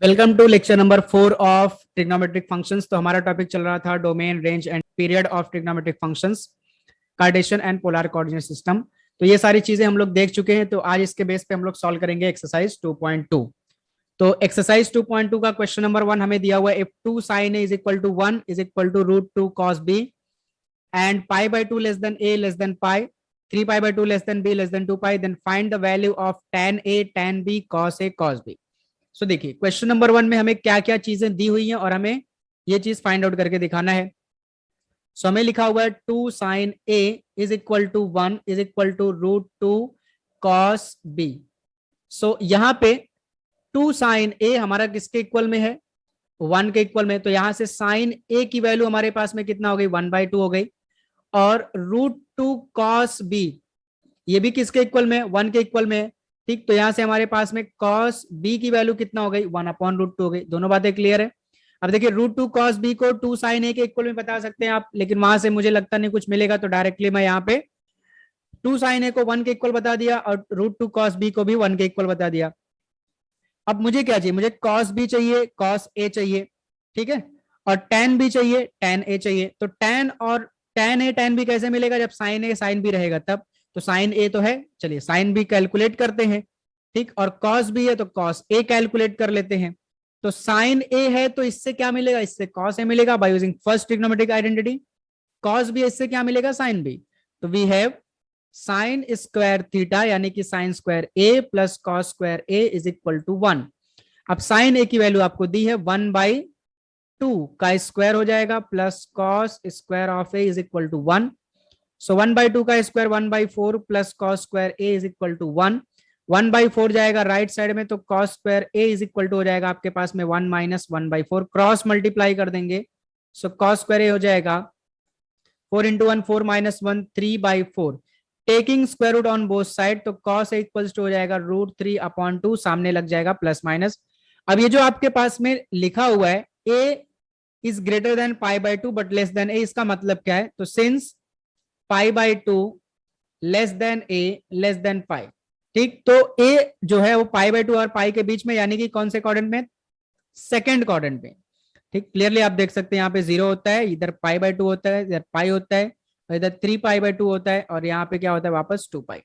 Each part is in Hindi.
Welcome to lecture number 4 of trigonometric functions. तो हमारा टॉपिक चल रहा था domain, range and period of trigonometric functions, Cartesian and polar coordinate system. तो ये सारी चीजें हम लोग देख चुके हैं। तो आज इसके बेस पे हम लोग सॉल्व करेंगे एक्सरसाइज 2.2। तो एक्सरसाइज 2.2 का क्वेश्चन नंबर 1 हमें दिया हुआ है, if 2 sin a is equal to 1 is equal to √2 cos b and pi by 2 less than a less than pi, 3 pi by 2 less than b less than 2 pi, then find the value of tan a tan b cos a cos b। So देखिए क्वेश्चन नंबर 1 में हमें क्या क्या चीजें दी हुई हैं और हमें ये चीज फाइंड आउट करके दिखाना है। सो हमें लिखा हुआ है 2 sin a is equal to 1 is equal to √2 cos b। So यहां पे 2 sin a हमारा किसके इक्वल में है, 1 के इक्वल में। तो यहां से sin a की वैल्यू हमारे पास में कितना हो गई, 1/2 हो गई। और √2 cos b ये भी किसके इक्वल में, 1 के इक्वल में है। ठीक, तो यहां से हमारे पास में cos b की वैल्यू कितना हो गई, 1/√2 हो गई। दोनों बातें क्लियर है। अब देखिए √2 cos b को 2 sin a के इक्वल में बता सकते हैं आप, लेकिन वहां से मुझे लगता नहीं कुछ मिलेगा, तो डायरेक्टली मैं यहाँ पे 2 sin a को 1 के इक्वल बता दिया और √2 cos b को भी 1 के इक्वल बता दिया। अब मुझे क्या चाहिए, मुझे cos b चाहिए, cos a चाहिए, ठीक है, और tan b चाहिए, tan a चाहिए। तो tan और tan a tan b कैसे मिलेगा, जब sin a sin b रहेगा तब। तो sin a तो है, चलिए sin b कैलकुलेट करते हैं, ठीक, और cos b है तो cos a कैलकुलेट कर लेते हैं। तो sin a है तो इससे क्या मिलेगा, इससे cos a मिलेगा by using first trigonometric identity. cos b इससे क्या मिलेगा, sin b। तो we have sine square theta यानी कि sine square a plus cos square a is equal to 1। अब साइन a की वैल्यू आपको दी है 1/2 का स्क्वायर हो जाएगा plus cos square of a is equal to 1। So 1/2 का square 1/4 plus cos square a is equal to 1। 1/4 जाएगा राइट साइड में, तो cos square a is equal to हो जाएगा आपके पास में 1 माइनस 1/4, क्रॉस मल्टीप्लाई कर देंगे। सो कॉस स्क्वायर a हो जाएगा 4 into 1 4 minus 1 3/4, taking square root on both side. तो cos a इक्वल्स टू हो जाएगा √3/2, सामने लग जाएगा प्लस माइनस। अब ये जो आपके पास में लिखा हुआ है a is greater than π/2 but less than a, इसका मतलब क्या है, तो since π/2 less than a less than π, ठीक, तो a जो है वो π/2 और π के बीच में, यानी कि कौन से क्वाड्रेंट में, सेकंड क्वाड्रेंट में। ठीक, क्लियरली आप देख सकते हैं यहाँ पे 0 होता है, इधर π/2 होता है, इधर पाई होता है, और इधर 3π/2 होता है, और यहाँ पे क्या होता है वापस 2π।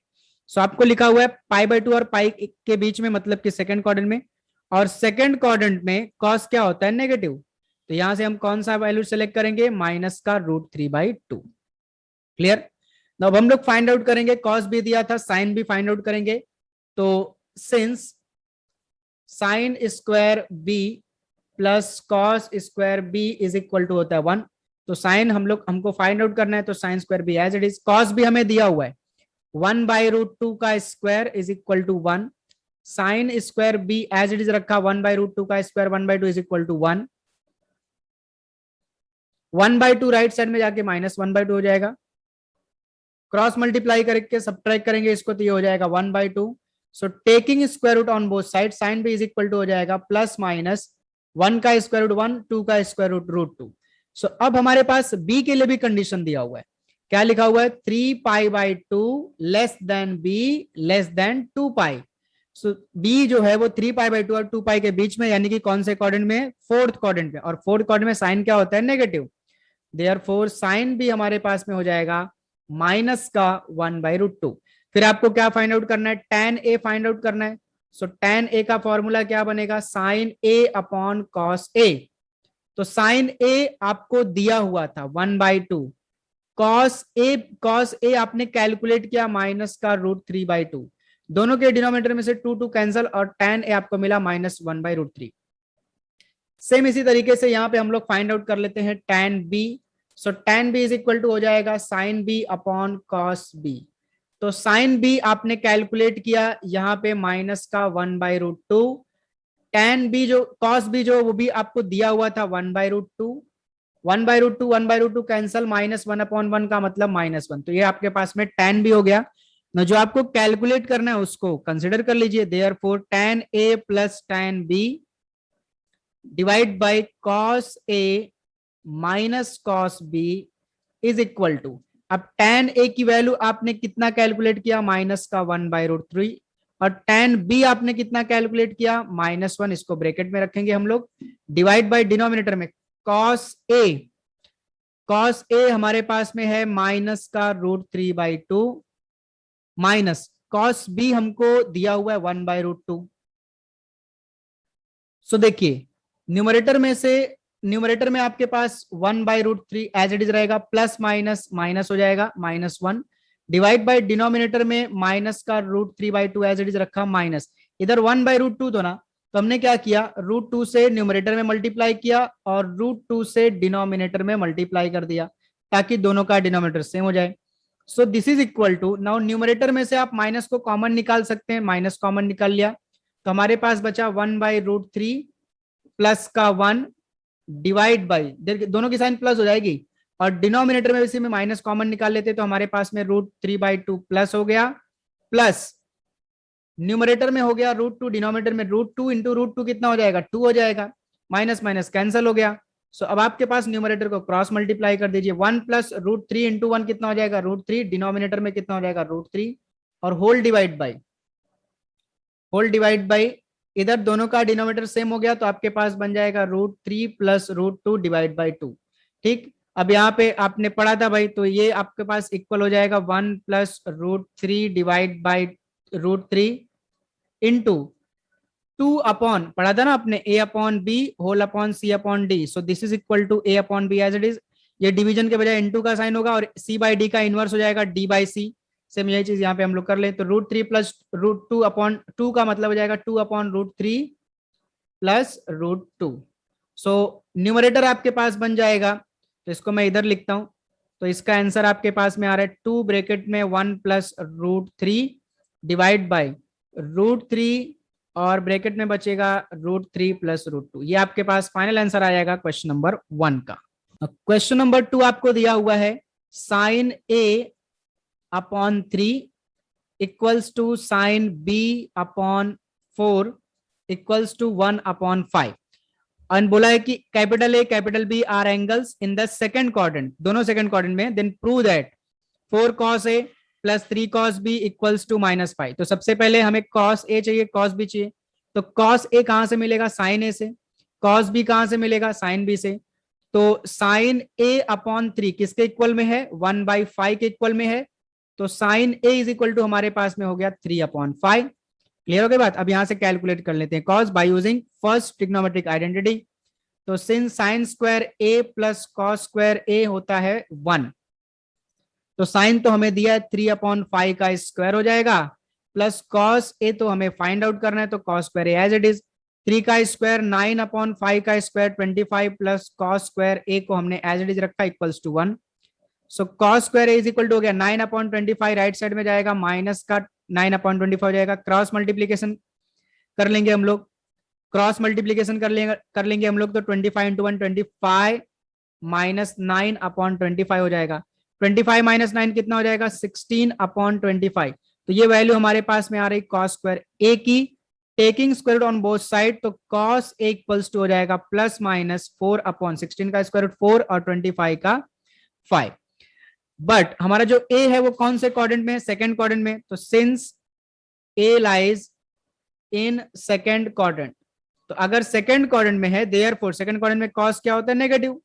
सो आपको लिखा हुआ है π/2 और पाई के बीच में, मतलब कि सेकंड क्वाड्रेंट में, और सेकंड क्वाड्रेंट में कॉस क्या होता है, नेगेटिव। तो यहां से हम कौन सा वैल्यू सेलेक्ट करेंगे, माइनस का √3/2। क्लियर। अब हम लोग फाइंड आउट करेंगे, कॉस भी दिया था, साइन भी फाइंड आउट करेंगे। तो since sine square b plus cos square b is equal to होता है 1, तो साइन हमको फाइंड आउट करना है, तो sine square b as it is. Cos भी हमें दिया हुआ है 1/√2 का square is equal to 1, sine square b as it is रखा 1/√2 का square 1/2 is equal to 1, 1/2 right side में जाके माइनस 1/2 हो जाएगा, क्रॉस मल्टीप्लाई करके सब्ट्रैक्ट करेंगे इसको, तो ये हो जाएगा 1/2। So taking square root on both side, sine b is equal to हो जाएगा प्लस माइनस 1 का स्क्वायर रूट 1, 2 का स्क्वायर रूट √2। सो अब हमारे पास b के लिए भी कंडीशन दिया हुआ है, क्या लिखा हुआ है, 3π/2 less than b less than 2π। So b जो है वो 3π/2 और 2π के बीच में, यानी कि कौन से क्वाड्रेंट में, फोर्थ क्वाड्रेंट में, और फोर्थ क्वाड्रेंट में साइन क्या होता है, नेगेटिव। देयरफॉर साइन भी हमारे पास में हो जाएगा माइनस का 1/√2। फिर आपको क्या फाइंड आउट करना है, tan a फाइंड आउट करना है। सो tan a का फॉर्मूला क्या बनेगा, sine a upon cos a। तो साइन a आपको दिया हुआ था 1/2, cos a आपने कैलकुलेट किया माइनस का √3/2, दोनों के डिनोमिनेटर में से 2 कैंसिल, और tan a आपको मिला माइनस 1/√3। सेम इसी तरीके से यहाँ पे हम लोग फाइंड आउट कर लेते हैं tan b। So tan b is equal to हो जाएगा sine b upon cos b। तो साइन b आपने कैलकुलेट किया यहाँ पे माइनस का 1/√2, tan b जो cos b जो वो भी आपको दिया हुआ था 1/√2, 1/√2 कैंसल, माइनस 1/1 का मतलब -1। तो ये आपके पास में tan b हो गया ना, जो आपको कैलकुलेट करना है उसको कंसिडर कर लीजिए। Therefore tan a plus tan b divide by cos a minus cos b is equal to, अब tan a की वैल्यू आपने कितना कैलकुलेट किया, माइनस का 1/√3, और tan b आपने कितना कैलकुलेट किया, -1, इसको ब्रैकेट में रखेंगे हम लोग, डिवाइड बाय डिनोमिनेटर में cos a हमारे पास में है माइनस का √3/2 माइनस cos b हमको दिया हुआ है 1/√2। सो देखिए न्यूमरेटर में आपके पास 1/√3 एज इट इज रहेगा, प्लस माइनस माइनस हो जाएगा -1, डिवाइड बाय डिनोमिनेटर में माइनस का √3/2 एज इट इज रखा माइनस, इधर 1/√2 तो ना, तो हमने क्या किया, √2 से न्यूमरेटर में मल्टीप्लाई किया और √2 से डिनोमिनेटर में मल्टीप्लाई कर दिया ताकि दोनों का डिनोमिनेटर सेम हो जाए। So this is equal to, now numerator में से आप माइनस को कॉमन निकाल सकते हैं, माइनस कॉमन निकाल लिया तो हमारे पास बचा 1/√3 प्लस का 1 डिवाइड बाई, दोनों की साइन प्लस हो जाएगी, और डिनोमिनेटर में इसी में माइनस कॉमन निकाल लेते तो हमारे पास में √3/2 प्लस हो गया, प्लस न्यूमरेटर में हो गया √2, डिनोमिनेटर में √2 इंटू √2 कितना हो जाएगा, 2 हो जाएगा, माइनस माइनस कैंसिल हो गया। सो अब आपके पास न्यूमरेटर को क्रॉस मल्टीप्लाई कर दीजिए, 1 प्लस √3 इंटू 1 कितना हो जाएगा, √3, डिनोमिनेटर में कितना हो जाएगा, √3, और होल डिवाइड बाई इधर दोनों का डिनोमिनेटर सेम हो गया तो आपके पास बन जाएगा √3 प्लस √2 डिवाइड बाई 2। ठीक, अब यहाँ पे आपने पढ़ा था भाई, तो ये आपके पास इक्वल हो जाएगा 1 plus √3 divide by √3 into 2 upon, पढ़ा था ना आपने, a upon b whole upon c upon d, so this is equal to a upon b as it is, ये डिवीजन के बजाय इंटू का साइन होगा और c/d का इनवर्स हो जाएगा d/c, सेम यही चीज यहाँ पे हम लोग कर ले, तो √3 प्लस √2 अपॉन 2 का मतलब हो जाएगा 2 अपॉन √3 प्लस √2। सो न्यूमरेटर आपके पास बन जाएगा, तो इसको मैं इधर लिखता हूं, तो इसका आंसर आपके पास में आ रहा है 2 ब्रैकेट में 1 प्लस √3 डिवाइड बाई √3 और ब्रैकेट में बचेगा √3 प्लस √2। ये आपके पास फाइनल आंसर आ जाएगा क्वेश्चन नंबर 1 का। क्वेश्चन नंबर 2 आपको दिया हुआ है sine a upon 3 equals to sine b upon 4 equals to 1 upon 5, और बोला है कि capital A capital B are angles in the second quadrant, दोनों सेकंड क्वाड्रेंट में, then prove that 4 cos a plus 3 cos b equals to -5। तो सबसे पहले हमें cos a चाहिए, cos b चाहिए, तो cos a कहां से मिलेगा, sin a से, cos b कहां से मिलेगा, sin b से, तो sin a अपॉन 3 किसके इक्वल में है, 1/5 के इक्वल में है, तो sin a is equal to हमारे पास में हो गया 3/5। क्लियर हो गई बात। अब यहां से कैलकुलेट कर लेते हैं cos by using first trigonometric identity, तो since sin square a plus cos square a होता है 1, तो साइन तो हमें दिया है 3/5 का स्क्वायर हो जाएगा, प्लस cos a तो हमें फाइंड आउट करना है, तो cos square a as it is, 3 का स्क्वायर 9/5 का square 25 plus cos square a को हमने एज इट इज रखा equals to 1। So cos square a is equal to हो गया 9/25, राइट साइड में जाएगा माइनस का 9/25 हो जाएगा, क्रॉस मल्टीप्लीकेशन कर लेंगे हम लोग, क्रॉस मल्टीप्लीकेशन कर लेंगे हम लोग, तो 25 इंटू 1 25 माइनस 9/25 हो जाएगा, 25 माइनस 9 कितना हो जाएगा, 16/25। तो ये वैल्यू हमारे पास में आ रही cos स्क्वायर a की, taking square on both side, तो cos a इक्वल्स टू हो जाएगा प्लस माइनस 4/16 का स्क्वायर रूट 4 और 25 का 5। बट हमारा जो a है वो कौन से क्वाड्रेंट में है, सेकंड क्वाड्रेंट में, तो since a lies in second quadrant, तो अगर सेकंड क्वाड्रेंट में है देयरफॉर सेकंड क्वाड्रेंट में cos क्या होता है, negative,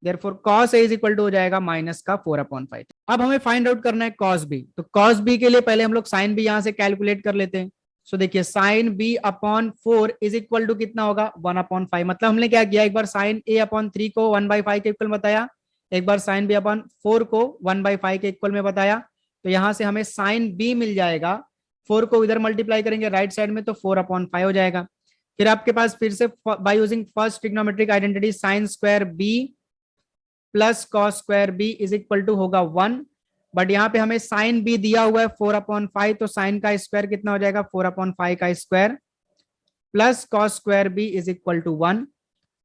therefore cos a is equal to हो जाएगा माइनस का 4/5। अब हमें फाइंड आउट करना है cos b, तो cos b के लिए पहले हम लोग sin b यहां से कैलकुलेट कर लेते हैं। सो देखिए sin b upon 4 is equal to कितना होगा, 1/5, मतलब हमने क्या किया, एक बार sin a अपॉन 3 को 1/5 के इक्वल बताया, एक बार sin b अपॉन 4 को 1/5 के इक्वल में बताया, तो यहां से हमें sin b मिल जाएगा, 4 को इधर मल्टीप्लाई करेंगे राइट साइड में तो 4/5 हो जाएगा। फिर आपके पास फिर से by using first trigonometric identity sin square b plus cos square b is equal to होगा 1, बट यहाँ पे हमें sin b दिया हुआ है 4/5, तो sin का स्क्वायर कितना हो जाएगा, 4/5 का square plus cos square b is equal to 1,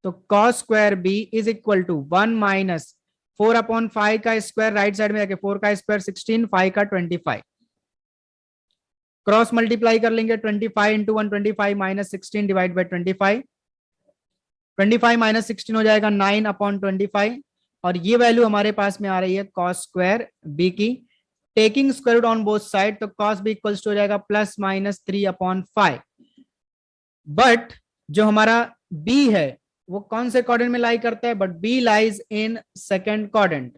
तो cos square b is equal to 1 minus 4/5 का स्क्वायर, राइट साइड में रखे 4 का स्क्वायर 16, 5 का 25, क्रॉस मल्टीप्लाई कर लेंगे 25 into 1 25 minus 16 divide by 25, 25 minus 16 हो जाएगा 9/25, और ये वैल्यू हमारे पास में आ रही है cos स्क्वायर b की, taking square root on both side, तो cos b इक्वल्स टू हो जाएगा +-3/5। बट जो हमारा b है वो कौन से क्वाड्रेंट में लाई करता है, but b lies in second quadrant,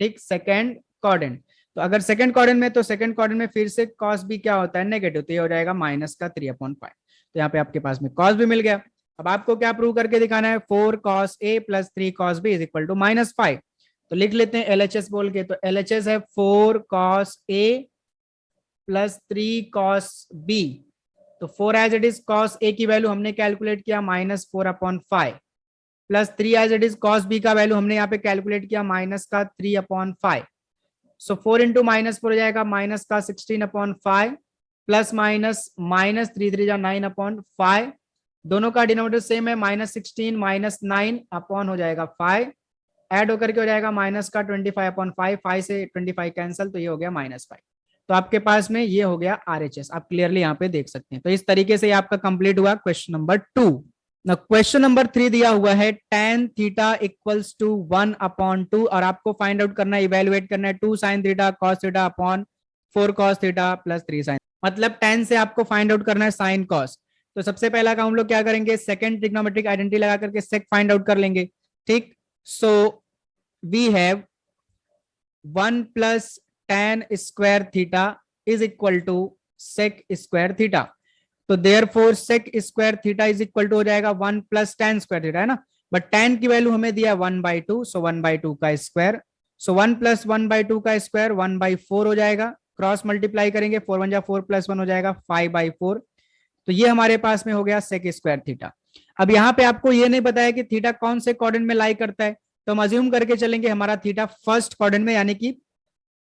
ठीक, सेकेंड क्वाड्रेंट। तो अगर सेकंड क्वाड्रेंट में, तो सेकंड क्वाड्रेंट में फिर से cos b क्या होता है, नेगेटिव, तो ये हो जाएगा -3/5। तो यहाँ पे आपके पास में cos b मिल गया। अब आपको क्या प्रूव करके दिखाना है, 4 cos a + 3 cos b = -5। तो लिख लेते हैं LHS बोल के। तो LHS है 4 cos a + 3 cos b। तो 4 as it is cos a की वैल्यू हमने कैलकुलेट किया -4/5, plus 3 as it is cos b का वैल्यू हमने यहाँ पे कैलकुलेट किया -3/5। सो 4 इंटू -4 हो जाएगा -16/5, प्लस माइनस -3 3 9/5। दोनों का डिनोमिनेटर सेम है, -16 -9 अपॉन हो जाएगा 5, ऐड होकर के हो जाएगा -25/5, 5 से 25 कैंसिल, तो ये हो गया -5। तो आपके पास में ये हो गया RHS, आप क्लियरली यहाँ पे देख सकते हैं। तो इस तरीके से आपका कंप्लीट हुआ क्वेश्चन नंबर 2। क्वेश्चन नंबर 3 दिया हुआ है tan थीटा इक्वल्स टू 1/2, और आपको फाइंड आउट करना है, इवेलुएट करना है 2 sin theta cos theta upon 4 cos theta plus 3 sin। मतलब tan से आपको फाइंड आउट करना है sin cos। तो सबसे पहला काम हम लोग क्या करेंगे, सेकंड ट्रिग्नोमेट्रिक आइडेंटिटी लगा करके sec फाइंड आउट कर लेंगे, ठीक। So we have 1 + tan square theta is equal to sec square theta. तो therefore sec square theta is equal to हो जाएगा 1 + tan स्क्वायर थीटा, है ना। बट tan की वैल्यू हमें दिया 1/2, सो 1/2 का स्क्वायर। सो 1 + 1/2 का स्क्वायर 1/4 हो जाएगा। क्रॉस मल्टीप्लाई करेंगे, 4 1 जा 4 + 1 हो जाएगा 5/4। तो ये हमारे पास में हो गया sec स्क्वायर थीटा। अब यहाँ पे आपको ये नहीं बताया कि थीटा कौन से क्वाड्रेंट में लाई करता है, तो हम अज्यूम करके चलेंगे हमारा थीटा फर्स्ट क्वाड्रेंट में, यानी कि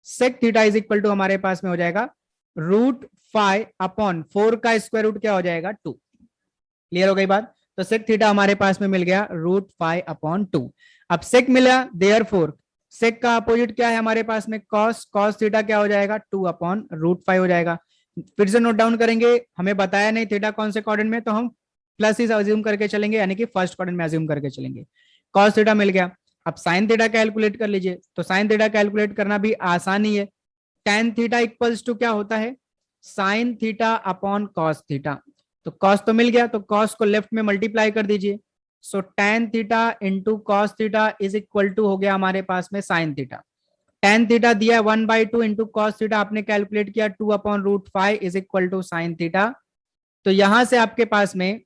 sec theta is equal to हमारे पास में हो जाएगा √5/4 का स्क्वायर रूट क्या हो जाएगा 2। क्लियर हो गई बात। तो sec थीटा हमारे पास में मिल गया √5/2। अब sec मिला, देयरफॉर sec का अपोजिट क्या है हमारे पास में cos थीटा क्या हो जाएगा 2/√5 हो जाएगा। फिर से नोट डाउन करेंगे, हमें बताया नहीं थीटा कौन से क्वाड्रेंट में, तो हम प्लस ही अज्यूम करके चलेंगे, यानी कि फर्स्ट क्वाड्रेंट में अज्यूम करके चलेंगे। cos थीटा मिल गया। अब sin थीटा कैलकुलेट कर लीजिए। तो sin थीटा कैलकुलेट करना भी आसान ही है। tan थीटा इक्वल्स टू क्या होता है, sin theta upon cos theta. तो cos तो मिल गया, तो cos को लेफ्ट में मल्टीप्लाई कर दीजिए। सो tan theta into cos theta is equal to हो गया हमारे पास में sin थीटा। tan थीटा दिया 1/2 इंटू cos थीटा आपने कैलकुलेट किया 2/√5 is equal to sin theta. तो यहां से आपके पास में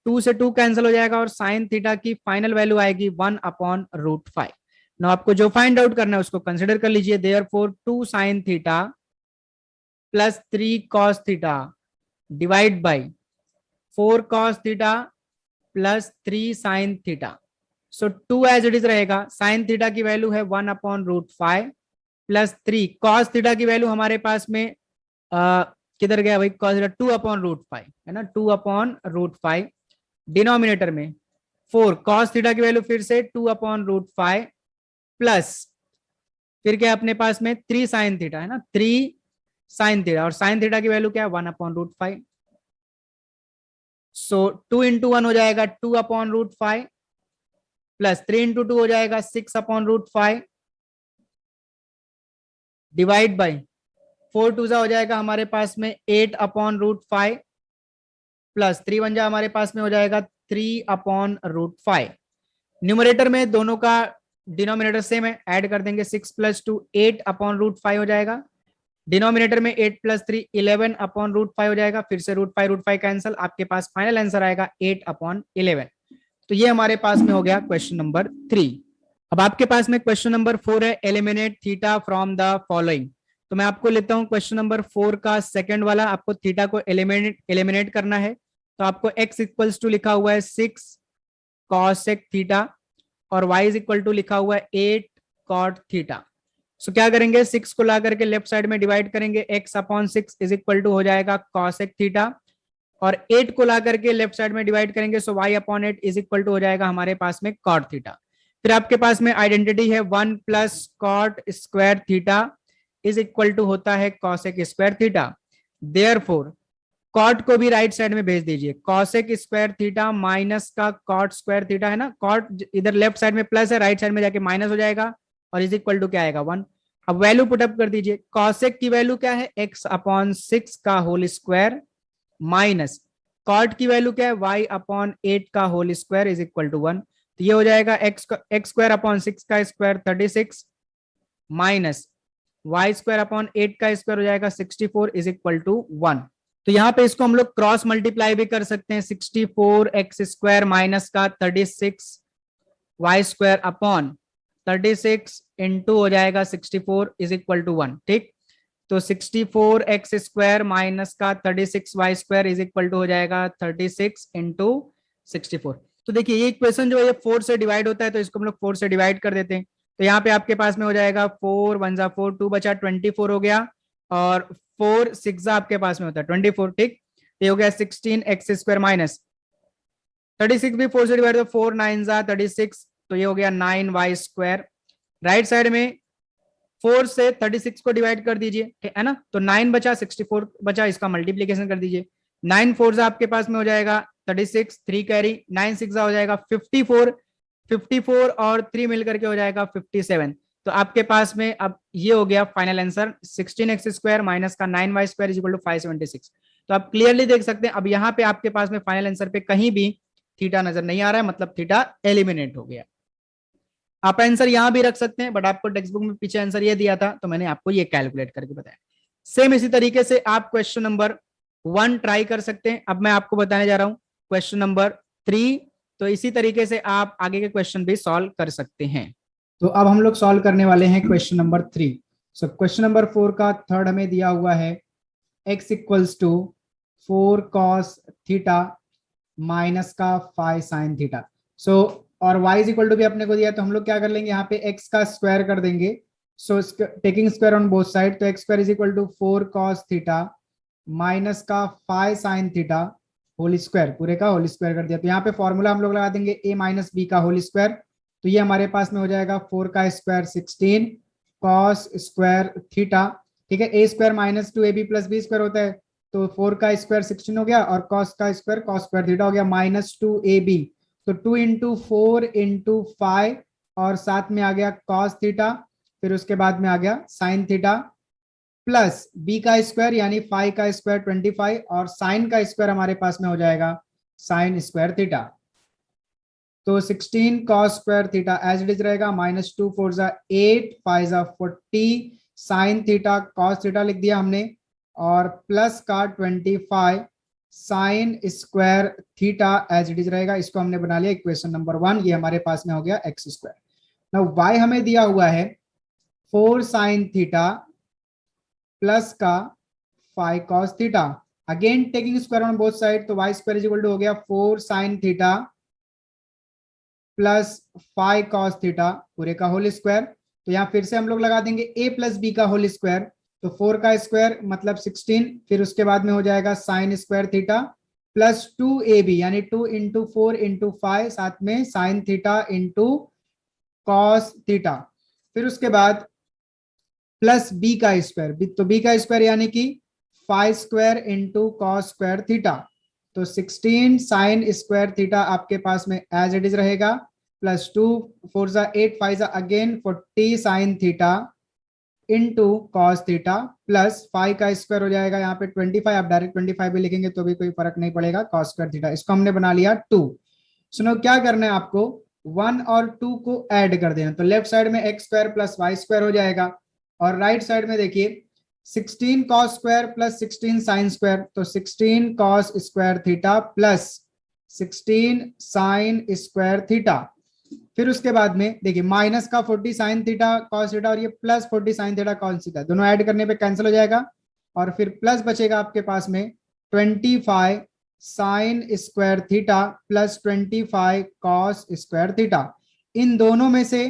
2 से 2 कैंसिल हो जाएगा, और sin थीटा की फाइनल वैल्यू आएगी 1/√5। ना आपको जो फाइंड आउट करना है उसको कंसिडर कर लीजिए। Therefore 2 sin theta plus 3 cos theta divide by 4 cos theta plus 3 sin theta. So 2 as it is रहेगा। sin थीटा की वैल्यू है 1/√5 प्लस 3 cos थीटा की वैल्यू हमारे पास में किधर गया भाई, cos थीटा 2/√5 है ना, 2/√5। डिनोमिनेटर में 4 cos थीटा की वैल्यू फिर से 2/√5 प्लस फिर क्या अपने पास में 3 sin थीटा, है ना, 3 sin थीटा, और sin थीटा की वैल्यू क्या है 1/√5। सो 2 इंटू 1 हो जाएगा 2/√5 प्लस 3 इंटू 2 हो जाएगा 6/√5 डिवाइड बाई 4 2 हो जाएगा हमारे पास में 8/√5 प्लस 3 1 जा हमारे पास में हो जाएगा 3/√5। न्यूमरेटर में दोनों का डिनोमिनेटर सेम है, ऐड कर देंगे 6 + 2 8/√5 हो जाएगा। डिनोमिनेटर में 8 + 3 11/√5 हो जाएगा। फिर से √5 कैंसिल, आपके पास फाइनल आंसर आएगा 8/11। तो ये हमारे पास में हो गया क्वेश्चन नंबर 3। अब आपके पास में क्वेश्चन नंबर 4 है, eliminate theta from the following. तो मैं आपको लेता हूं क्वेश्चन नंबर 4 का सेकंड वाला। आपको थीटा को एलिमिनेट करना है। तो आपको x इक्वल्स टू लिखा हुआ है 6 cosec थीटा, और y इज इक्वल टू लिखा हुआ है 8 cot थीटा। सो क्या करेंगे, 6 को ला करके लेफ्ट साइड में डिवाइड करेंगे, x/6 इज इक्वल टू हो जाएगा cosec थीटा, और 8 को ला करके लेफ्ट साइड में डिवाइड करेंगे, सो y/8 इज इक्वल टू हो जाएगा हमारे पास में cot थीटा। फिर आपके पास में आइडेंटिटी है 1 + cot square theta is equal to होता है cosec square theta. Therefore cot को भी राइट साइड में भेज दीजिए, cosec स्क्वायर थीटा माइनस का cot स्क्वायर थीटा, है ना। cot इधर लेफ्ट साइड में प्लस है, राइट साइड में जाके माइनस हो जाएगा, और इज इक्वल टू क्या आएगा 1। अब वैल्यू पुटअप कर दीजिए, कॉसेक की वैल्यू क्या है, x अपॉन 6 का होल स्क्वायर माइनस कॉट की वैल्यू क्या है, y अपॉन 8 का whole square is equal to 1। तो ये हो जाएगा एक्स स्क्वायर अपॉन 6 का square 36 minus y square upon 8 का स्क्वायर हो जाएगा 64 इज इक्वल टू 1। तो यहाँ पे इसको हम लोग क्रॉस मल्टीप्लाई भी कर सकते हैं, 64 एक्स स्क्वायर माइनस का 36 वाई स्क्वायर अपॉन 36 इंटू हो जाएगा 64 इज इक्वल टू 1। ठीक, तो 64 एक्स स्क्वायर माइनस का 36 y square is equal to हो जाएगा 36 इंटू 64। तो देखिए ये इक्वेशन जो है 4 से डिवाइड होता है, तो इसको हम लोग 4 से डिवाइड कर देते हैं। तो यहाँ पे आपके पास में हो जाएगा 4 1 जा 4, 2 बचा 24 हो गया, और 4 6 जा आपके पास में होता है 24। ठीक, ये हो गया 16 एक्स स्क्वायर माइनस 36 भी 4 से डिवाइड, तो 4 9 जा 36, तो ये हो गया 9 वाई स्क्वायर। राइट साइड में 4 से 36 को डिवाइड कर दीजिए, ठीक है ना, तो 9 बचा 64 बचा, इसका मल्टीप्लीकेशन कर दीजिए। 9 4 जा आपके पास में हो जाएगा 36, 3 कैरी, 9 6 जा हो जाएगा 54, 54 और 3 मिलकर के हो जाएगा 57। तो आपके पास में अब ये हो गया final answer, 16 x square minus का 9 y square is equal to 576। तो आप क्लियरली देख सकते हैं अब यहाँ पे आपके पास में फाइनल आंसर पे कहीं भी थीटा नजर नहीं आ रहा है, मतलब थीटा एलिमिनेट हो गया। आप आंसर यहां भी रख सकते हैं, बट आपको टेक्स्ट बुक में पीछे आंसर ये दिया था, तो मैंने आपको ये कैलकुलेट करके बताया। सेम इसी तरीके से आप क्वेश्चन नंबर 1 ट्राई कर सकते हैं। अब मैं आपको बताने जा रहा हूं क्वेश्चन नंबर 3, तो इसी तरीके से आप आगे के क्वेश्चन भी सॉल्व कर सकते हैं। तो अब हम लोग सॉल्व करने वाले हैं question number 3। So question number 4 का थर्ड हमें दिया हुआ है x equals to 4 cos theta minus का 5 साइन थीटा। सो और y इज इक्वल टू भी अपने को दिया, तो हम लोग क्या कर लेंगे, यहाँ पे x का स्क्वायर कर देंगे। So taking square on both side, तो x square is equal to 4 cos theta minus का 5 साइन थीटा होल स्क्वायर, पूरे का होल स्क्वायर कर दिया। तो यहाँ पे फॉर्मूला हम लोग लगा देंगे a माइनस बी का होल स्क्वायर, तो ये हमारे पास में हो जाएगा 4 का स्क्वायर 16 कॉस स्क्वायर थीटा। ठीक है, a square minus 2ab plus b square होता है, तो 4 का स्क्वायर 16 हो गया, और कॉस का स्क्वायर कॉस स्क्वायर थीटा हो गया माइनस 2ab, तो 2 इंटू 4 इंटू 5, और साथ में आ गया कॉस थीटा, फिर उसके बाद में आ गया साइन थीटा, प्लस b का स्क्वायर यानी 5 का स्क्वायर 25, और साइन का स्क्वायर हमारे पास में हो जाएगा साइन स्क्वायर थीटा। तो 16 cos square theta as it is रहेगा, माइनस 2 4 जा 8 5 जा 40 साइन थीटा कॉस थीटा लिख दिया हमने, और प्लस का 25 sine square theta as it is रहेगा। इसको हमने बना लिया इक्वेशन नंबर 1, ये हमारे पास में हो गया एक्स स्क्वायर। नाउ y हमें दिया हुआ है 4 साइन थीटा प्लस का 5 cos theta, again taking square on both side, तो y square is equal to हो गया 4 sine theta plus 5 cos theta पूरे का होल स्क्वायर। तो यहाँ फिर से हम लोग लगा देंगे a प्लस बी का होल स्क्वायर, तो 4 का स्क्वायर मतलब 16, फिर उसके बाद में हो जाएगा sign square theta plus 2ab यानी 2 इंटू 4 इंटू 5, साथ में sine theta into cos theta, फिर उसके बाद प्लस b का स्क्वायर, तो b का स्क्वायर यानी कि 5 square into cos square theta, तो 16 साइन स्क्वायर थीटा आपके पास में एज इट इज रहेगा, प्लस 2 4 जा 8 5 जा again 40 sine theta into cos theta, plus 5 का स्क्वायर हो जाएगा यहाँ पे 25, आप डायरेक्ट 25 भी लिखेंगे तो भी कोई फर्क नहीं पड़ेगा, कॉस स्क्वायर थीटा। इसको हमने बना लिया 2। सुनो क्या करना है आपको, 1 और 2 को ऐड कर देना, तो लेफ्ट साइड में x square plus y square हो जाएगा, और राइट साइड में देखिए 16 cos square plus 16 sine square, तो 16 cos square theta plus 16 sine square theta, फिर उसके बाद में देखिए माइनस का 40 साइन थीटा कॉस थीटा, और ये plus 40 sine theta cos theta, दोनों ऐड करने पे कैंसिल हो जाएगा, और फिर प्लस बचेगा आपके पास में 25 sine square theta plus 25 cos square theta. इन दोनों में से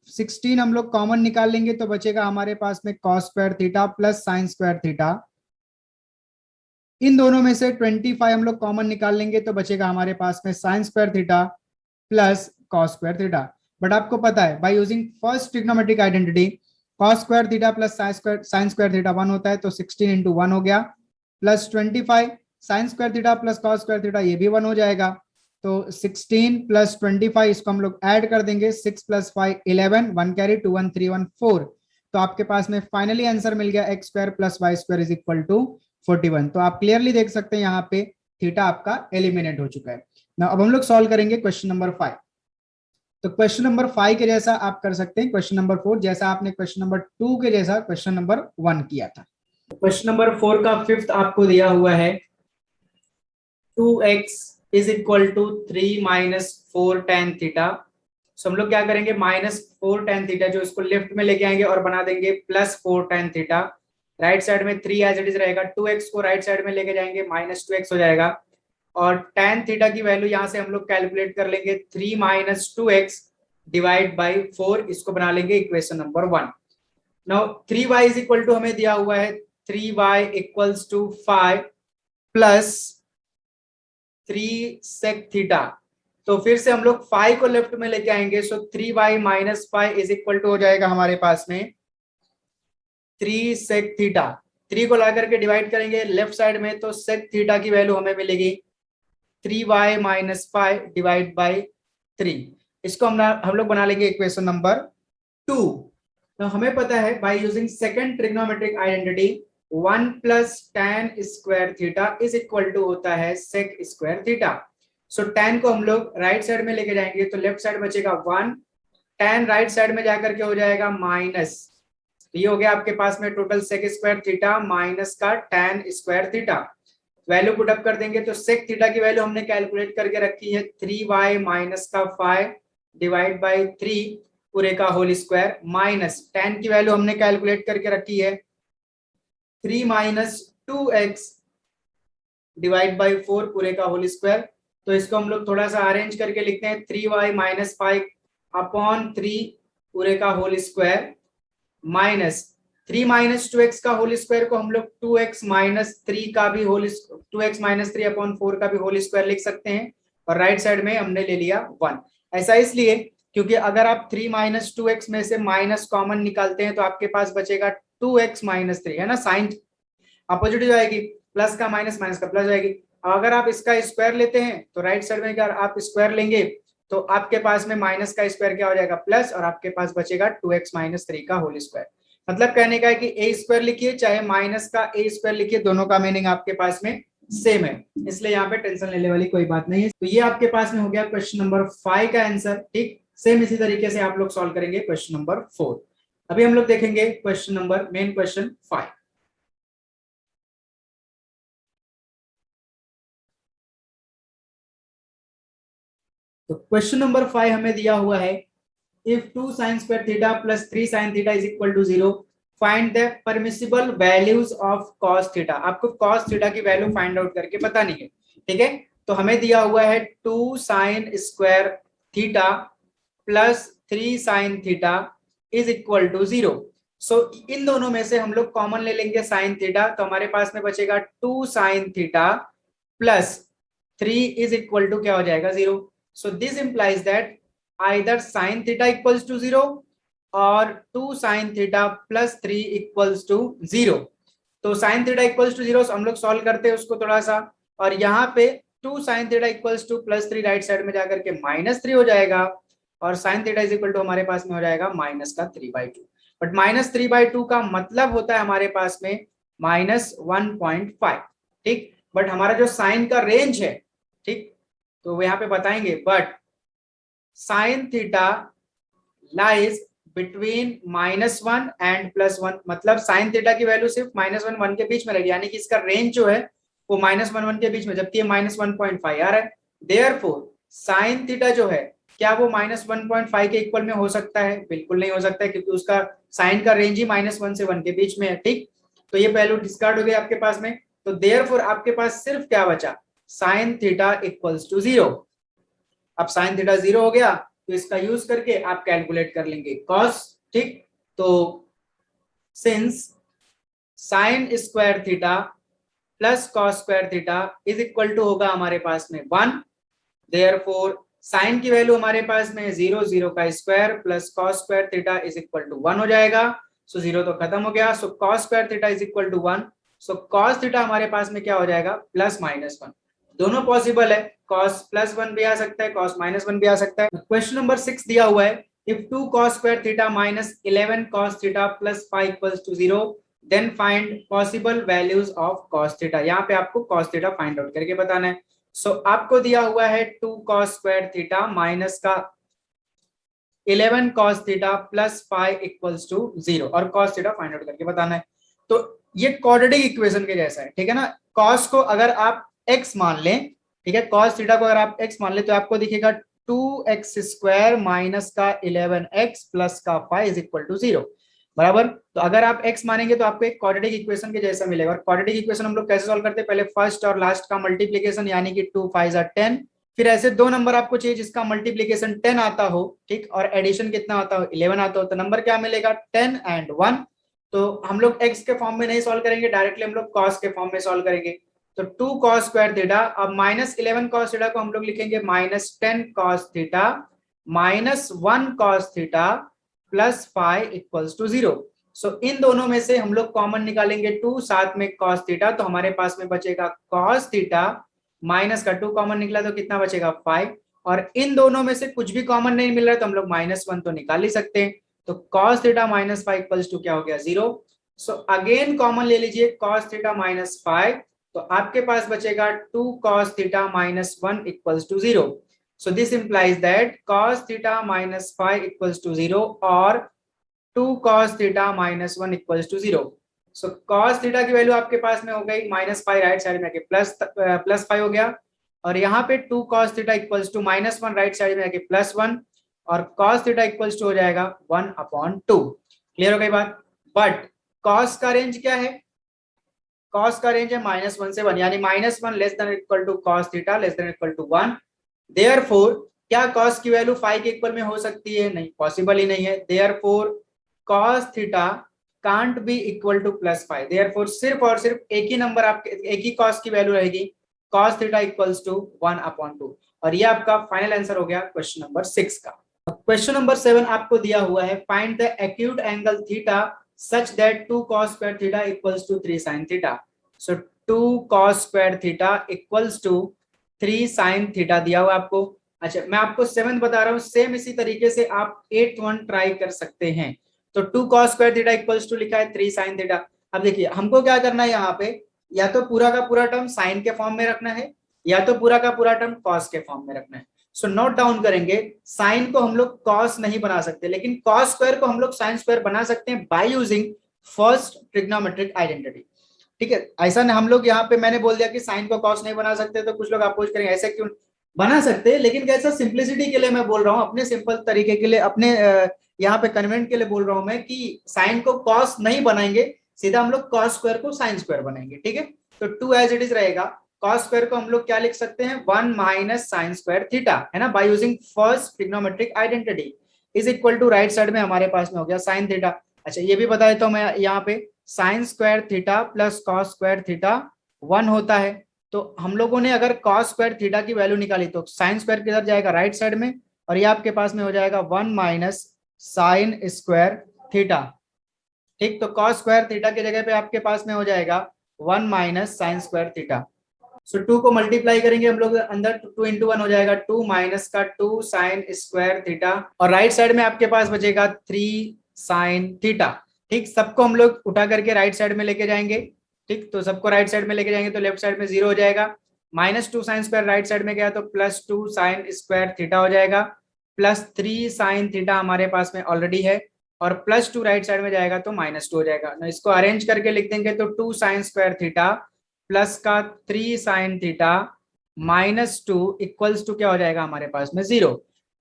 16 हम लोग कॉमन निकाल लेंगे, तो बचेगा हमारे पास में cos square theta plus sine square theta. इन दोनों में से 25 हम लोग कॉमन निकाल लेंगे, तो बचेगा हमारे पास में sign square theta plus cos square theta. But आपको पता है by using first trigonometric identity cos square theta plus sine square theta 1 होता है, तो 16 इंटू 1 हो गया, plus 25 sine square theta plus cos square theta ये भी 1 हो जाएगा, तो 16 प्लस 25 इसको हम लोग ऐड कर देंगे, 6 प्लस 5 11, 1 कैरी 2 1 3 1 4, तो आपके पास में फाइनली आंसर मिल गया x square plus y square is equal to 41। तो आप क्लियरली देख सकते हैं यहाँ पे थीटा आपका एलिमिनेट हो चुका है ना। अब हम लोग सॉल्व करेंगे क्वेश्चन नंबर 5। तो क्वेश्चन नंबर 5 के जैसा आप कर सकते हैं क्वेश्चन नंबर 4, जैसा आपने क्वेश्चन नंबर 2 के जैसा क्वेश्चन नंबर 1 किया था। क्वेश्चन नंबर 4 का फिफ्थ आपको दिया हुआ है 2x is equal to 3 minus 4 tan theta. So हम लोग क्या करेंगे, माइनस 4 tan थीटा जो इसको लेफ्ट में लेके आएंगे और बना देंगे plus 4 tan theta. Right side में 3 एज इट इज रहेगा, 2x को राइट साइड में लेके जाएंगे माइनस 2x हो जाएगा, और tan थीटा की वैल्यू यहां से हम लोग कैलकुलेट कर लेंगे 3 माइनस 2x डिवाइड बाई 4, इसको बना लेंगे equation number 1। Now 3y is equal to हमें दिया हुआ है 3y equals to 5 plus 3 sec theta. तो फिर से हम लोग 5 को लेफ्ट में लेके आएंगे, so 3y minus 5 is equal to हो जाएगा हमारे पास में 3 sec थीटा। 3 को ला करके डिवाइड करेंगे लेफ्ट साइड में, तो sec थीटा की वैल्यू हमें मिलेगी 3y माइनस 5 डिवाइड बाई 3। इसको हम लोग बना लेंगे इक्वेशन नंबर 2। तो हमें पता है by using second trigonometric identity 1 plus tan square theta is equal to होता है sec square theta. So tan को हम लोग राइट साइड में लेके जाएंगे, तो लेफ्ट साइड बचेगा 1, tan राइट साइड में जाकर के हो जाएगा माइनस, ये हो गया आपके पास में total sec square theta minus का tan square theta. Value put up कर देंगे, तो sec थीटा की वैल्यू हमने कैलकुलेट करके रखी है 3y माइनस का 5 डिवाइड बाई 3 पूरे का होल स्क्वायर, माइनस tan की वैल्यू हमने कैलकुलेट करके रखी है 3 माइनस 2x डिवाइड बाई 4 पूरे का होल स्क्वायर। तो इसको हम लोग थोड़ा सा अरेंज करके लिखते हैं 3y माइनस 5 अपॉन 3 पूरे का whole square, minus 3 minus 2x का होल स्क्वायर को हम लोग 2x माइनस 3 का भी होल 2x माइनस 3 अपॉन 4 का भी होल स्क्वायर लिख सकते हैं, और राइट साइड में हमने ले लिया 1। ऐसा इसलिए क्योंकि अगर आप 3 माइनस 2x में से माइनस कॉमन निकालते हैं तो आपके पास बचेगा 2x माइनस 3, है ना, साइन अपोजिट हो जाएगी, प्लस का माइनस माइनस का प्लस जाएगी। अगर आप इसका स्क्वायर लेते हैं तो राइट साइड में अगर आप स्क्वायर लेंगे तो आपके पास में माइनस का स्क्वायर क्या हो जाएगा प्लस, और आपके पास बचेगा 2x माइनस 3 का होल स्क्वायर। मतलब कहने का है कि a स्क्वायर लिखिए चाहे माइनस का a स्क्वायर लिखिए, दोनों का मीनिंग आपके पास में सेम है, इसलिए यहाँ पे टेंशन लेने वाली कोई बात नहीं है। तो ये आपके पास में हो गया क्वेश्चन नंबर 5 का आंसर। ठीक, सेम इसी तरीके से आप लोग सॉल्व करेंगे क्वेश्चन नंबर 4। अभी हम लोग देखेंगे क्वेश्चन नंबर मेन क्वेश्चन 5। तो क्वेश्चन नंबर 5 हमें दिया हुआ है if 2 sin square theta plus 3 sin theta is equal to 0 find the permissible values of cos theta। आपको cos theta की वैल्यू फाइंड आउट करके पता नहीं है, ठीक है। तो हमें दिया हुआ है 2 sin square theta plus 3 sin theta is equal to 0। So इन दोनों में से हम लोग कॉमन ले लेंगे sin theta, तो हमारे पास में बचेगा 2 sin theta plus 3 is equal to क्या हो जाएगा 0। So this implies that either sin theta equals to 0 or 2 sin theta plus 3 equals to 0। तो sin theta equals to 0 हम लोग सॉल्व करते हैं उसको थोड़ा सा, और यहाँ पे 2 sin theta equals to plus 3 right side में जाकर के -3 हो जाएगा, और sin theta is equal to हमारे पास में हो जाएगा माइनस का 3/2। बट माइनस 3/2 का मतलब होता है हमारे पास में -1.5, ठीक। बट हमारा जो साइन का रेंज है, ठीक, तो वो यहाँ पे बताएंगे, but sine theta lies between -1 and +1। मतलब साइन थीटा की वैल्यू सिर्फ -1 1 के बीच में रहेगी, यानी कि इसका रेंज जो है वो -1 1 के बीच में, जबकि ये -1.5 आ रहा है। देयरफॉर साइन थीटा जो है क्या वो -1.5 के इक्वल में हो सकता है? बिल्कुल नहीं हो सकता है, क्योंकि उसका साइन का रेंज ही -1 से 1 के बीच में है, ठीक। तो ये वैल्यू डिस्कार्ड हो गई आपके पास में। तो देयरफॉर आपके पास सिर्फ क्या बचा, साइन थीटा इक्वल्स टू 0। अब साइन थीटा 0 हो गया, तो इसका यूज करके आप कैलकुलेट कर लेंगे कॉस, ठीक। तो since sine square theta plus cos square theta is equal to होगा हमारे पास में 1, देयरफॉर साइन की वैल्यू हमारे पास में 0, 0 का square plus cos square theta is equal to 1 हो जाएगा। सो 0 तो खत्म हो गया, so cos square theta is equal to 1। So cos theta हमारे पास में क्या हो जाएगा, +-1। दोनों पॉसिबल है, कॉस +1 भी आ सकता है, कॉस -1 भी आ सकता है। क्वेश्चन नंबर 6 दिया हुआ है if 2 cos square theta minus 11 cos theta plus phi equals to 0, then find possible values of cos theta। यहाँ पे आपको cos theta फाइंड आउट करके बताना है। सो आपको दिया हुआ है 2 cos square theta माइनस का 11 cos theta plus phi equals to 0 और cos theta फाइंड आउट करके बताना है। तो ये क्वाड्रेटिक इक्वेशन के जैसा है, ठीक है ना। cos को अगर आप x मान लें, ठीक है, cos थीटा को अगर आप x मान लें तो आपको दिखेगा 2x स्क्वायर माइनस का 11x प्लस का 5 इज इक्वल टू 0 बराबर। तो अगर आप x मानेंगे तो आपको एक क्वाड्रेटिक इक्वेशन के जैसा मिलेगा। और क्वाड्रेटिक इक्वेशन हम लोग कैसे सॉल्व करते हैं, पहले फर्स्ट और लास्ट का मल्टीप्लीकेशन यानी कि 2 5 10, फिर ऐसे दो नंबर आपको चाहिए जिसका मल्टीप्लीकेशन 10 आता हो, ठीक, और एडिशन कितना आता हो 11 आता हो। तो नंबर क्या मिलेगा 10 and 1। तो हम लोग x के फॉर्म में नहीं सॉल्व करेंगे, डायरेक्टली हम लोग cos के फॉर्म में सॉल्व करेंगे। तो 2 cos स्क्वायर थीटा, अब माइनस 11 cos थीटा को हम लोग लिखेंगे minus 10 cos theta minus 1 cos theta plus 5 equals to 0। So इन दोनों में से हम लोग कॉमन निकालेंगे 2, साथ में cos थीटा, तो हमारे पास में बचेगा cos थीटा माइनस का 2 कॉमन निकला तो कितना बचेगा 5। और इन दोनों में से कुछ भी कॉमन नहीं मिल रहा है तो हम लोग -1 तो निकाल ही सकते हैं। तो cos theta minus 5 equals to क्या हो गया 0। सो अगेन कॉमन ले लीजिए cos थीटा माइनस 5, तो आपके पास बचेगा 2 cos theta minus 1 equals to 0। So this implies that cos theta minus 5 equals to 0 और 2 cos theta minus 1 equals to 0। सो cos थीटा की वैल्यू आपके पास में हो गई -5 राइट साइड में आके प्लस 5 हो गया, और यहाँ पे 2 cos theta equals to -1 right side में आके +1, और cos थीटा इक्वल्स टू हो जाएगा 1/2। क्लियर हो गई बात। बट cos का रेंज क्या है, cos का रेंज है -1 से 1, यानी -1 less than equal to cos theta less than equal to 1। Therefore क्या cos की वैल्यू 5 के इक्वल में हो सकती है, नहीं, पॉसिबल ही नहीं है। Therefore cos theta can't be equal to +5। Therefore सिर्फ और सिर्फ एक ही नंबर आपके, एक ही cos की वैल्यू रहेगी, cos थीटा इक्वल्स टू 1/2। और ये आपका फाइनल आंसर हो गया क्वेश्चन नंबर 6 का। क्वेश्चन नंबर 7 आपको दिया हुआ है, find the acute angle theta such that 2 cos square theta equals to 3 sin theta। so 2 cos square theta equals to 3 sin theta दिया हुआ आपको। अच्छा, मैं आपको 7 बता रहा हूँ, सेम इसी तरीके से आप 8th वन ट्राई कर सकते हैं। तो 2 cos square theta equals to लिखा है 3 sin theta। अब देखिए हमको क्या करना है, यहाँ पे या तो पूरा का पूरा टर्म साइन के फॉर्म में रखना है या तो पूरा का पूरा टर्म कॉस के फॉर्म में रखना है। सो नोट डाउन करेंगे, साइन को हम लोग कॉस नहीं बना सकते, लेकिन कॉस स्क्वायर को हम लोग साइन स्क्वायर बना सकते हैं by using first trigonometric identity. ठीक है, ऐसा नहीं हम लोग यहाँ पे मैंने बोल दिया कि साइन को कॉस नहीं बना सकते, तो कुछ लोग अपोज करेंगे ऐसे क्यों, बना सकते हैं, लेकिन कैसा सिंप्लिसिटी के लिए मैं बोल रहा हूँ, अपने सिंपल तरीके के लिए, अपने यहाँ पे कन्वेंट के लिए बोल रहा हूँ मैं कि साइन को कॉस नहीं बनाएंगे, सीधा हम लोग कॉस स्क्वायर को साइन स्क्वायर बनाएंगे। ठीक है, तो 2 एज इट इज रहेगा। cos स्क्वायर को हम लोग क्या लिख सकते हैं 1 माइनस साइन स्क्वायर थीटा, है ना, by using first trigonometric identity is equal to right side में हमारे पास में हो गया साइन थीटा। अच्छा, ये भी बता देता हूं मैं यहाँ पे, sign square theta plus cos square theta 1 होता है। तो हम लोगों ने अगर cos स्क्वायर थीटा की वैल्यू निकाली तो साइन स्क्वायर किधर जाएगा, राइट साइड में, और ये आपके पास में हो जाएगा 1 माइनस साइन स्क्वायर थीटा। ठीक, तो cos स्क्वायर थीटा की जगह पे आपके पास में हो जाएगा 1 minus sign square theta. So 2 को मल्टीप्लाई करेंगे हम लोग अंदर, 2 into 1 हो जाएगा 2 माइनस का 2 साइन स्क्वायर थीटा, और राइट साइड में आपके पास बचेगा 3 साइन थीटा। ठीक, सबको हम लोग उठा करके राइट साइड में लेके जाएंगे। ठीक, तो सबको राइट साइड में लेके जाएंगे तो लेफ्ट साइड में 0 हो जाएगा, -2 साइन स्क्वायर राइट साइड में गया तो +2 साइन स्क्वायर थीटा हो जाएगा, +3 साइन थीटा हमारे पास में ऑलरेडी है, और +2 राइट साइड में जाएगा तो -2 हो जाएगा। इसको अरेंज करके लिख देंगे तो 2 साइन स्क्वायर थीटा प्लस का 3 साइन थीटा -2 इक्वल्स टू क्या हो जाएगा हमारे पास में 0।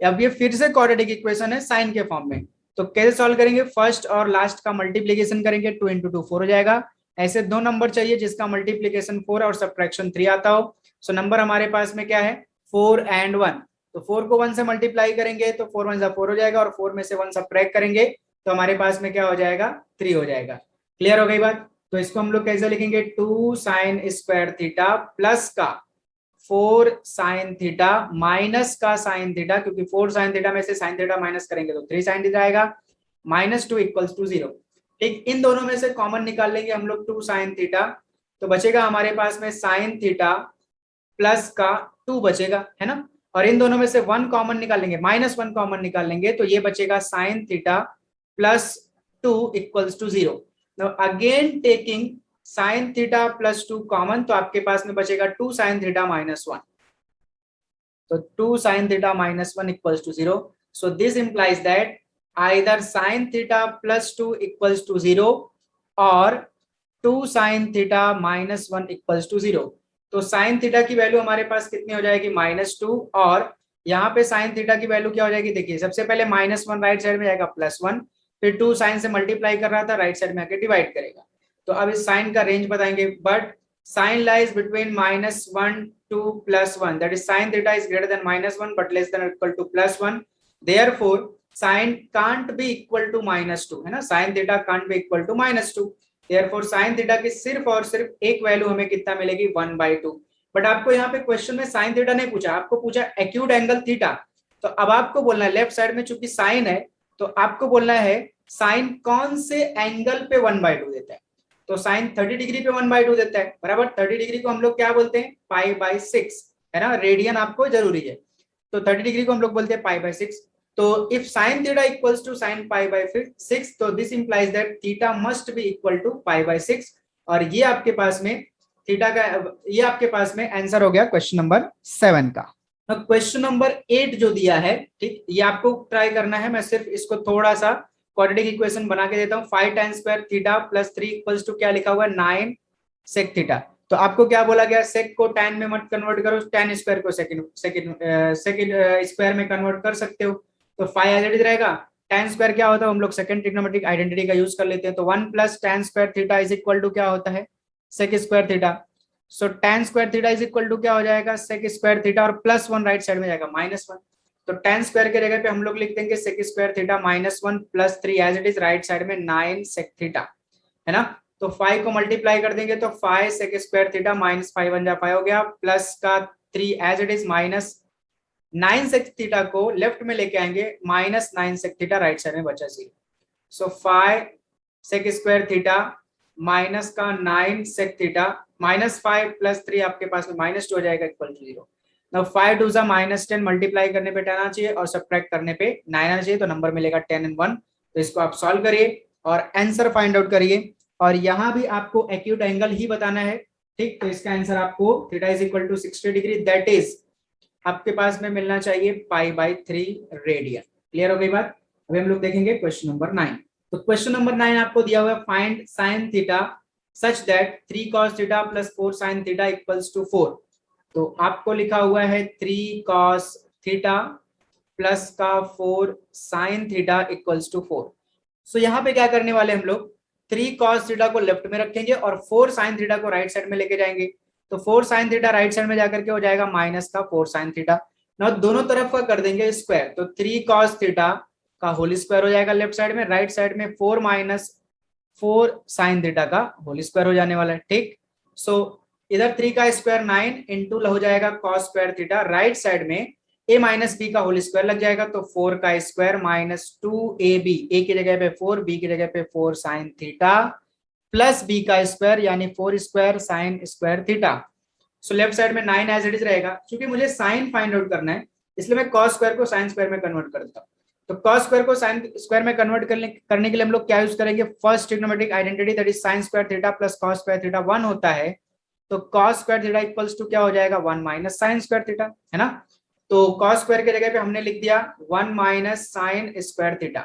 अब ये फिर से क्वाड्रेटिक इक्वेशन है साइन के फॉर्म में, तो कैसे सॉल्व करेंगे, फर्स्ट और लास्ट का मल्टीप्लीकेशन करेंगे, 2 into 2 4 हो जाएगा। ऐसे दो नंबर चाहिए जिसका मल्टीप्लीकेशन 4 और सब्ट्रैक्शन 3 आता हो। सो नंबर हमारे पास में क्या है 4 and 1, तो 4 को 1 से मल्टीप्लाई करेंगे तो 4 1 4 हो जाएगा, और 4 में से 1 सब्ट्रैक्ट करेंगे तो हमारे पास में क्या हो जाएगा 3 हो जाएगा। क्लियर हो गई बात। तो इसको हम लोग कैसे लिखेंगे 2 साइन स्क्वायर थीटा प्लस का 4 साइन थीटा माइनस का साइन थीटा, क्योंकि 4 साइन थीटा में से साइन थीटा माइनस करेंगे तो 3 साइन थीटा आएगा, -2 इक्वल्स टू 0। ठीक, इन दोनों में से कॉमन निकाल लेंगे हम लोग 2 साइन थीटा, तो बचेगा हमारे पास में साइन थीटा प्लस का 2 बचेगा, है ना, और इन दोनों में से 1 कॉमन निकालेंगे, -1 कॉमन निकालेंगे, तो ये बचेगा sin theta plus 2 equals to 0। Now again taking sin theta plus 2 common, तो आपके पास में बचेगा 2 sin थीटा माइनस 1। तो 2 sin theta minus 1 equals to 0. So this implies that either sin theta plus 2 equals to 0 or 2 sin theta minus 1 equals to 0. तो sin थीटा की वैल्यू हमारे पास कितनी हो जाएगी, -2, और यहाँ पे sin थीटा की वैल्यू क्या हो जाएगी, देखिए सबसे पहले -1 राइट साइड में जाएगा +1, फिर 2 sin से मल्टीप्लाई कर रहा था, राइट साइड में आके डिवाइड करेगा। तो अब इस साइन का रेंज बताएंगे, but sin lies between -1 to +1, that is sin theta is greater than -1 but less than or equal to +1, therefore sin can't be equal to -2, है ना, sin theta can't be equal to -2, therefore sin theta की सिर्फ और सिर्फ एक वैल्यू हमें कितना मिलेगी, 1/2। बट आपको यहाँ पे क्वेश्चन में sin theta नहीं पूछा, आपको पूछा एक्यूट एंगल थीटा। तो अब आपको बोलना है लेफ्ट साइड में चूंकि sin है, तो आपको बोलना है sin कौन से एंगल पे 1/2 देता है। तो साइन 30 डिग्री पे 1/2 देता है, बराबर। 30 डिग्री को हम लोग क्या बोलते हैं, π/6, है ना, रेडियन आपको जरूरी है। तो 30 डिग्री को हम लोग बोलते हैं π/6। तो if sine theta equals to sine π/6, तो this implies that theta must be equal to π/6, और ये आपके पास में थीटा का, ये आपके पास में आंसर हो गया क्वेश्चन नंबर 7 का। क्वेश्चन नंबर 8 जो दिया है, ठीक, ये आपको ट्राई करना है। मैं सिर्फ इसको थोड़ा सा क्वाड्रेटिक इक्वेशन बना के देता हूँ। 5 tan square theta plus 3 equals to क्या लिखा हुआ है, 9 sec थीटा। तो आपको क्या बोला गया, सेक को tan में मत कन्वर्ट करो, tan स्क्वायर को सेकंड स्क्वायर में कन्वर्ट कर सकते हो। तो 5 एज इट इज रहेगा। tan स्क्वायर क्या होता है, हम लोग सेकंड ट्रिग्नोमेट्रिक आइडेंटिटी का यूज कर लेते हैं। तो 1 plus tan square theta is equal to क्या होता है, sec square theta. So tan square theta is equal to क्या हो जाएगा, sec स्क्वायर थीटा, और +1 राइट साइड में जाएगा -1। तो tan स्क्वायर के जगह पे हम लोग लिख देंगे sec square theta -1 plus 3 as it is, right side में 9 sec थीटा, है ना। तो 5 को मल्टीप्लाई कर देंगे तो 5 sec स्क्वायर थीटा -5 1 जा 5 हो गया, प्लस का 3 as it is, -9 sec theta को लेफ्ट में लेके आएंगे, -9 sec थीटा, राइट साइड में बचा 0। सो 5 sec स्क्वायर थीटा माइनस का 9 sec थीटा, -5 प्लस 3 आपके पास में -2 हो जाएगा इक्वल टू 0। Now 5 2 -10, मल्टीप्लाई करने पे 10 आना चाहिए और सब्ट्रैक्ट करने पे 9 आना चाहिए, तो नंबर मिलेगा 10 and 1। तो इसको आप सॉल्व करिए और आंसर फाइंड आउट करिए, और यहाँ भी आपको एक्यूट एंगल ही बताना है, ठीक। तो इसका आंसर आपको theta is equal to 60 degree, that is आपके पास में मिलना चाहिए π/3 रेडियन। क्लियर हो गई बात। अभी हम लोग देखेंगे क्वेश्चन नंबर 9। तो क्वेश्चन नंबर 9 आपको दिया हुआ है, find sine theta such that 3 cos theta plus 4 sin theta equals to 4। तो आपको लिखा हुआ है 3 cos थीटा प्लस का 4 sin थीटा इक्वल्स टू 4। सो यहाँ पे क्या करने वाले हम लोग, 3 cos थीटा को लेफ्ट में रखेंगे और 4 sin थीटा को राइट साइड में लेके जाएंगे। तो 4 sin थीटा राइट साइड में जाकर के हो जाएगा माइनस का 4 sin थीटा। ना दोनों तरफ का कर देंगे स्क्वायर, तो 3 cos थीटा का होल स्क्वायर हो जाएगा लेफ्ट साइड में, राइट साइड में 4 माइनस 4 sin थीटा का होल स्क्वायर हो जाने वाला है, ठीक। सो इधर 3 का स्क्वायर 9 इंटू हो जाएगा cos square theta, right side में a माइनस बी का होल स्क्वायर लग जाएगा, तो 4 का स्क्वायर -2ab, a की जगह पे 4, b की जगह पे 4 sin थीटा प्लस b का स्क्वायर यानी 4 square sin square theta. So left side में 9 एज इट इज रहेगा। क्योंकि मुझे साइन फाइंड आउट करना है, इसलिए मैं cos स्क्वायर को sin स्क्वायर में कन्वर्ट कर देता हूँ। तो cos स्क्वायर को sin स्क्वायर में कन्वर्ट करने के लिए हम लोग क्या यूज करेंगे, first trigonometric identity, that is sin square theta plus cos square theta 1 होता है। तो cos square theta equals to क्या हो जाएगा, 1 माइनस sin स्क्वायर थीटा, है ना। तो cos स्क्वायर के जगह पे हमने लिख दिया 1 minus sin square theta.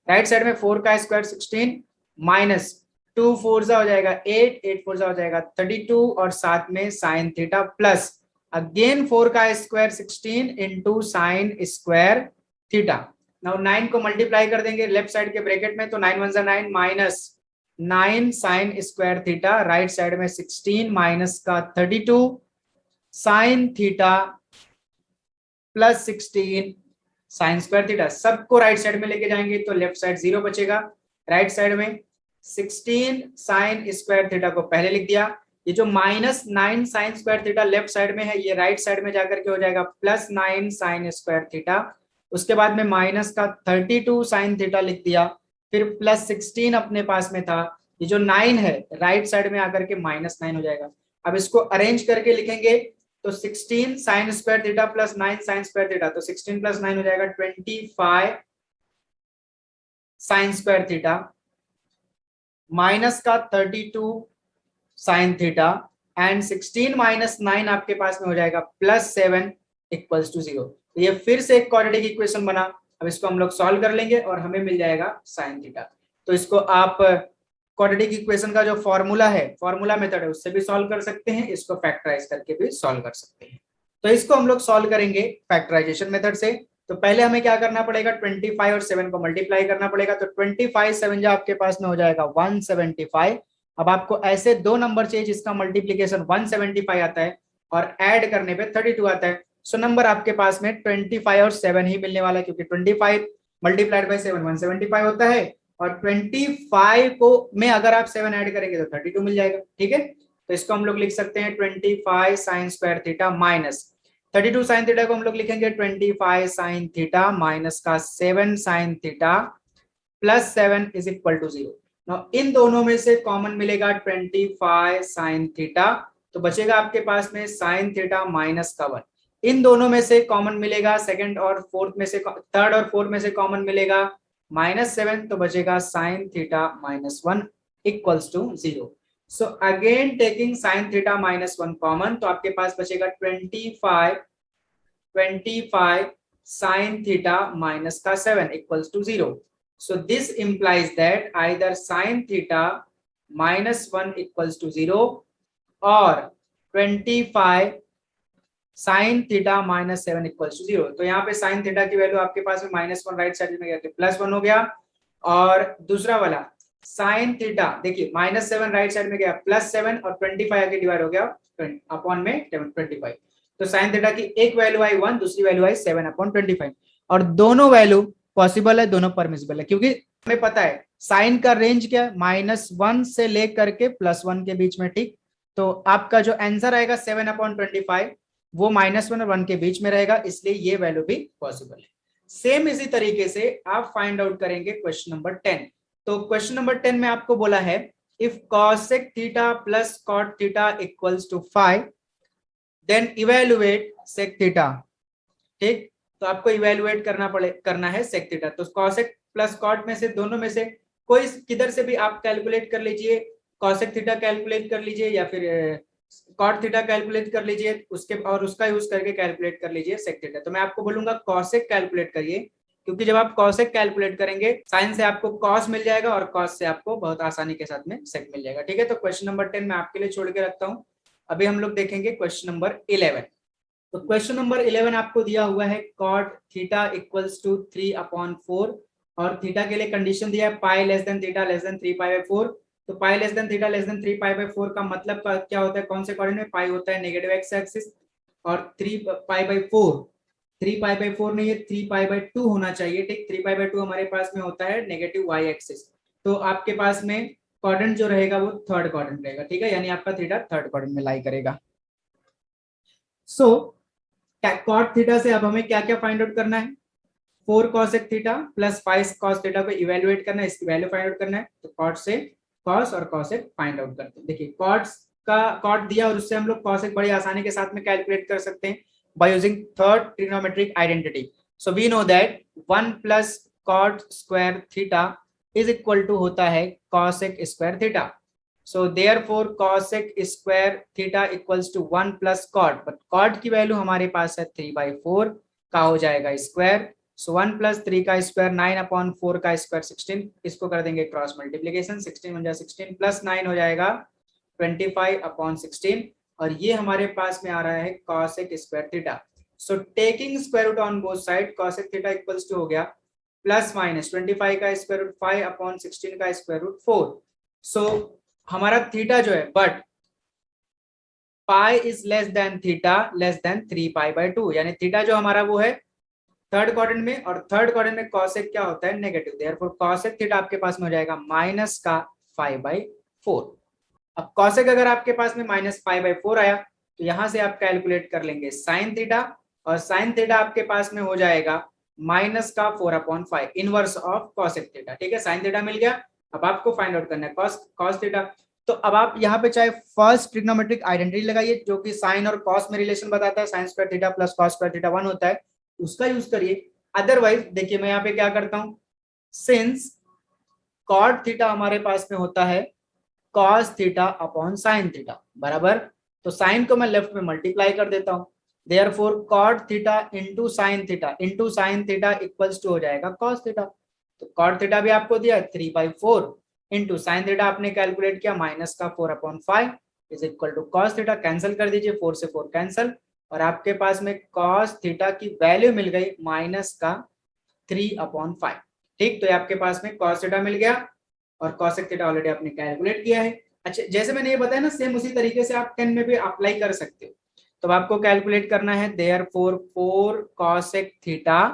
Right side में 4 का स्क्वायर 16 माइनस 2 4 हो जाएगा 8, 8 4 हो जाएगा 32, और साथ में sin थीटा प्लस अगेन 4 का square 16 into sine square theta. Now 9 को मल्टीप्लाई कर देंगे लेफ्ट साइड के ब्रैकेट में, तो 9 1 9 minus 9 sin square theta, right side में 16 माइनस का 32 sin theta plus 16 sin square theta. सबको राइट साइड में लेके जाएंगे तो लेफ्ट साइड 0 बचेगा, राइट साइड में 16 sin स्क्वायर थीटा को पहले लिख दिया। ये जो -9 sin square theta left side में है, ये राइट साइड में जाकर के हो जाएगा +9 sin स्क्वायर थीटा। उसके बाद में माइनस का 32 sin थीटा लिख दिया, फिर +16 अपने पास में था, ये जो 9 है राइट साइड में आकर के -9 हो जाएगा। अब इसको अरेंज करके लिखेंगे तो 16 sine square theta plus 9 sign square theta, तो 16 प्लस 9 हो जाएगा 25 साइन स्क्वायर थीटा माइनस का 32 साइन थीटा एंड 16 माइनस 9 आपके पास में हो जाएगा प्लस 7 इक्वल्स टू 0। तो ये फिर से एक क्वाड्रेटिक इक्वेशन बना। अब इसको हम लोग सॉल्व कर लेंगे और हमें मिल जाएगा साइन थीटा। तो इसको आप क्वाड्रेटिक इक्वेशन का जो फॉर्मूला है, फॉर्मूला मेथड है, उससे भी सॉल्व कर सकते हैं, इसको फैक्टराइज करके भी सॉल्व कर सकते हैं। तो इसको हम लोग सॉल्व करेंगे फैक्टराइजेशन मेथड से। तो पहले हमें क्या करना पड़ेगा, 25 और 7 को मल्टीप्लाई करना पड़ेगा। तो 25 7 जो आपके पास में हो जाएगा 175। अब आपको ऐसे दो नंबर चाहिए जिसका मल्टीप्लीकेशन 175 आता है और ऐड करने पे 32 आता है। सो नंबर आपके पास में 25 और 7 ही मिलने वाला है, क्योंकि 25 मल्टीप्लाइड बाई 7 175 होता है और 25 को में अगर आप 7 ऐड करेंगे तो 32 मिल जाएगा। ठीक है, तो इसको हम लोग लिख सकते हैं 25 sine square theta minus 32 sine theta को हम लोग लिखेंगे 25 साइन थीटा माइनस का 7 sine theta plus 7 is equal to 0। इन दोनों में से कॉमन मिलेगा 25 साइन थीटा, तो बचेगा आपके पास में साइन थीटा माइनस का 1। इन दोनों में से कॉमन मिलेगा सेकंड और फोर्थ में से, थर्ड और फोर्थ में से कॉमन मिलेगा -7, तो बचेगा sine theta minus 1 equals to 0। So again taking sine theta minus 1 common, तो आपके पास बचेगा 25 साइन थीटा माइनस का 7 equals to 0। So this implies that either sin theta minus 1 equals to 0 or 25 sin theta minus 7 equals to 0। तो यहाँ पे sin theta की वैल्यू आपके पास में -1 राइट साइड में गया तो +1 हो गया, और दूसरा वाला sin theta देखिए -7 राइट साइड में गया +7 और 25 आगे डिवाइड हो गया अपॉन में 25। तो sin theta की एक वैल्यू आई 1, दूसरी वैल्यू आई 7/25 और दोनों वैल्यू पॉसिबल है, दोनों परमिसिबल है, क्योंकि हमें पता है साइन का रेंज क्या है -1 से लेकर के +1 के बीच में। ठीक, तो आपका जो आंसर आएगा 7/25 वो -1 और 1 के बीच में रहेगा, इसलिए ये वैल्यू भी पॉसिबल है। सेम इसी तरीके से आप फाइंड आउट करेंगे क्वेश्चन नंबर 10। तो क्वेश्चन नंबर 10 में आपको बोला है if cosec theta plus cot theta equals to 5 then evaluate sec theta. ठीक, तो आपको इवेलुएट करना है sec थीटा। तो cosec प्लस cot में से दोनों में से कोई किधर से भी आप कैलकुलेट कर लीजिए, cosec थीटा कैलकुलेट कर लीजिए या फिर cot थीटा कैलकुलेट कर लीजिए, उसके और उसका यूज करके कैलकुलेट कर लीजिए sec थीटा। तो मैं आपको बोलूंगा cosec कैलकुलेट करिए, क्योंकि जब आप cosec कैलकुलेट करेंगे साइन से आपको cos मिल जाएगा और cos से आपको बहुत आसानी के साथ में sec मिल जाएगा। ठीक है, तो क्वेश्चन नंबर 10 मैं आपके लिए छोड़ के रखता हूँ। अभी हम लोग देखेंगे क्वेश्चन नंबर 11। तो क्वेश्चन नंबर 11 आपको दिया हुआ है cot थीटा इक्वल्स टू 3/4 और थीटा के लिए कंडीशन दिया है pi less than theta less than 3π/4। तो pi less than theta less than 3π/4 का मतलब क्या होता है, कौन से कोऑर्डिनेट में? पाई होता है नेगेटिव एक्स एक्सिस और 3π/4 नहीं है, 3π/2 होना चाहिए। ठीक, 3π/2 हमारे पास में होता है नेगेटिव वाई एक्सिस। तो आपके पास में कोऑर्डिनेट जो रहेगा वो थर्ड कोऑर्डिनेट रहेगा। ठीक है, यानी आपका थीटा थर्ड कोऑर्डिनेट में लाई करेगा। सो cot थीटा से अब हमें क्या क्या फाइंड आउट करना है, 4 cosec theta plus 5 cos theta को इवेलुएट करना है, इसकी वैल्यू फाइंड आउट करना है। तो cot से cos और cosec फाइंड आउट करते हैं। देखिए cot दिया और उससे हम लोग cosec बड़ी आसानी के साथ में कैलकुलेट कर सकते हैं by using third trigonometric identity. So we know that 1 plus cot square theta is equal to होता है cosec square theta. So therefore cosec square theta equals to 1 plus cot, but cot की वैल्यू हमारे पास है 3/4 का हो जाएगा स्क्वायर। सो 1 प्लस 3 का स्क्वायर 9/4 का स्क्वायर 16, इसको कर देंगे क्रॉस मल्टीप्लीकेशन, 16 बन जाए 16 प्लस 9 हो जाएगा 25/16 और ये हमारे पास में आ रहा है cosec square theta. So taking square root on both side cosec theta equals to हो गया प्लस माइनस 25 का स्क्वायर रूट 5/16 का स्क्वायर रूट 4। सो हमारा थीटा जो है but pi is less than theta less than 3π/2, यानी थीटा जो हमारा वो है थर्ड क्वाड्रेंट में और थर्ड क्वाड्रेंट में cosec क्या होता है नेगेटिव, देयरफॉर cosec थीटा आपके पास में हो जाएगा माइनस का 5/4। अब cosec अगर आपके पास में -5/4 आया तो यहां से आप कैलकुलेट कर लेंगे sin थीटा और sin थीटा आपके पास में हो जाएगा माइनस का 4/5 इनवर्स ऑफ cosec थीटा। ठीक है, sin थीटा मिल गया, अब आपको फाइंड आउट करना है cos थीटा। तो अब आप यहाँ पे चाहे फर्स्ट ट्रिग्नोमेट्रिक आइडेंटिटी लगाइए जो कि साइन और कॉस में रिलेशन बताता है, sign square theta plus cos square theta 1 होता है, उसका यूज करिए। अदरवाइज देखिए मैं यहाँ पे क्या करता हूँ, सिंस कॉट थीटा हमारे पास में होता है cos theta upon sine theta बराबर, तो साइन को मैं लेफ्ट में मल्टीप्लाई कर देता हूँ, therefore cot theta into sine theta equals to हो जाएगा कॉस थीटा। तो कॉट थीटा भी आपको दिया 3/4 इंटू साइन थीटा आपने कैलकुलेट किया -4/5 is equal to cos theta, cancel कर दीजिए, 4 से 4 कैंसिल, और आपके पास में कॉस थीटा की वैल्यू मिल गई -3/5। ठीक, तो ये आपके पास में कॉस थीटा मिल गया और कॉसेक थीटा ऑलरेडी आपने कैलकुलेट किया है। अच्छा, जैसे मैंने ये बताया ना, सेम उसी तरीके से आप 10 में भी अप्लाई कर सकते हो। तो आपको कैलकुलेट करना है, देयरफॉर 4 कॉसेक थीटा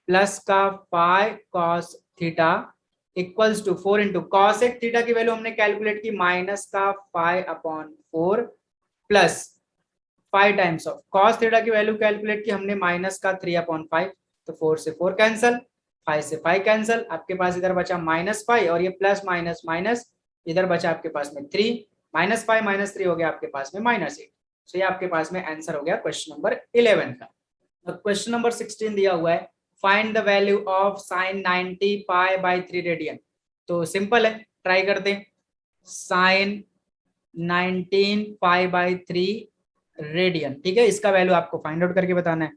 प्लस का 5 cos theta equals to 4 into cosec theta की वैल्यू हमने कैलकुलेट की -5/4 plus 5 times of cos theta की वैल्यू कैलकुलेट की हमने -3/5, तो 4 से 4 कैंसिल, 5 से 5 कैंसिल, आपके पास इधर बचा -5 और ये प्लस माइनस माइनस, इधर बचा आपके पास में 3, -5 - 3 हो गया आपके पास में -8। तो ये आपके पास में आंसर हो गया क्वेश्चन नंबर 11 का। क्वेश्चन नंबर 16 दिया हुआ है, find the value of sine 90π/3 radian. तो सिंपल है, ट्राई करते हैं। साइन 19π/3 रेडियन, ठीक है, इसका वैल्यू आपको फाइंड आउट करके बताना है।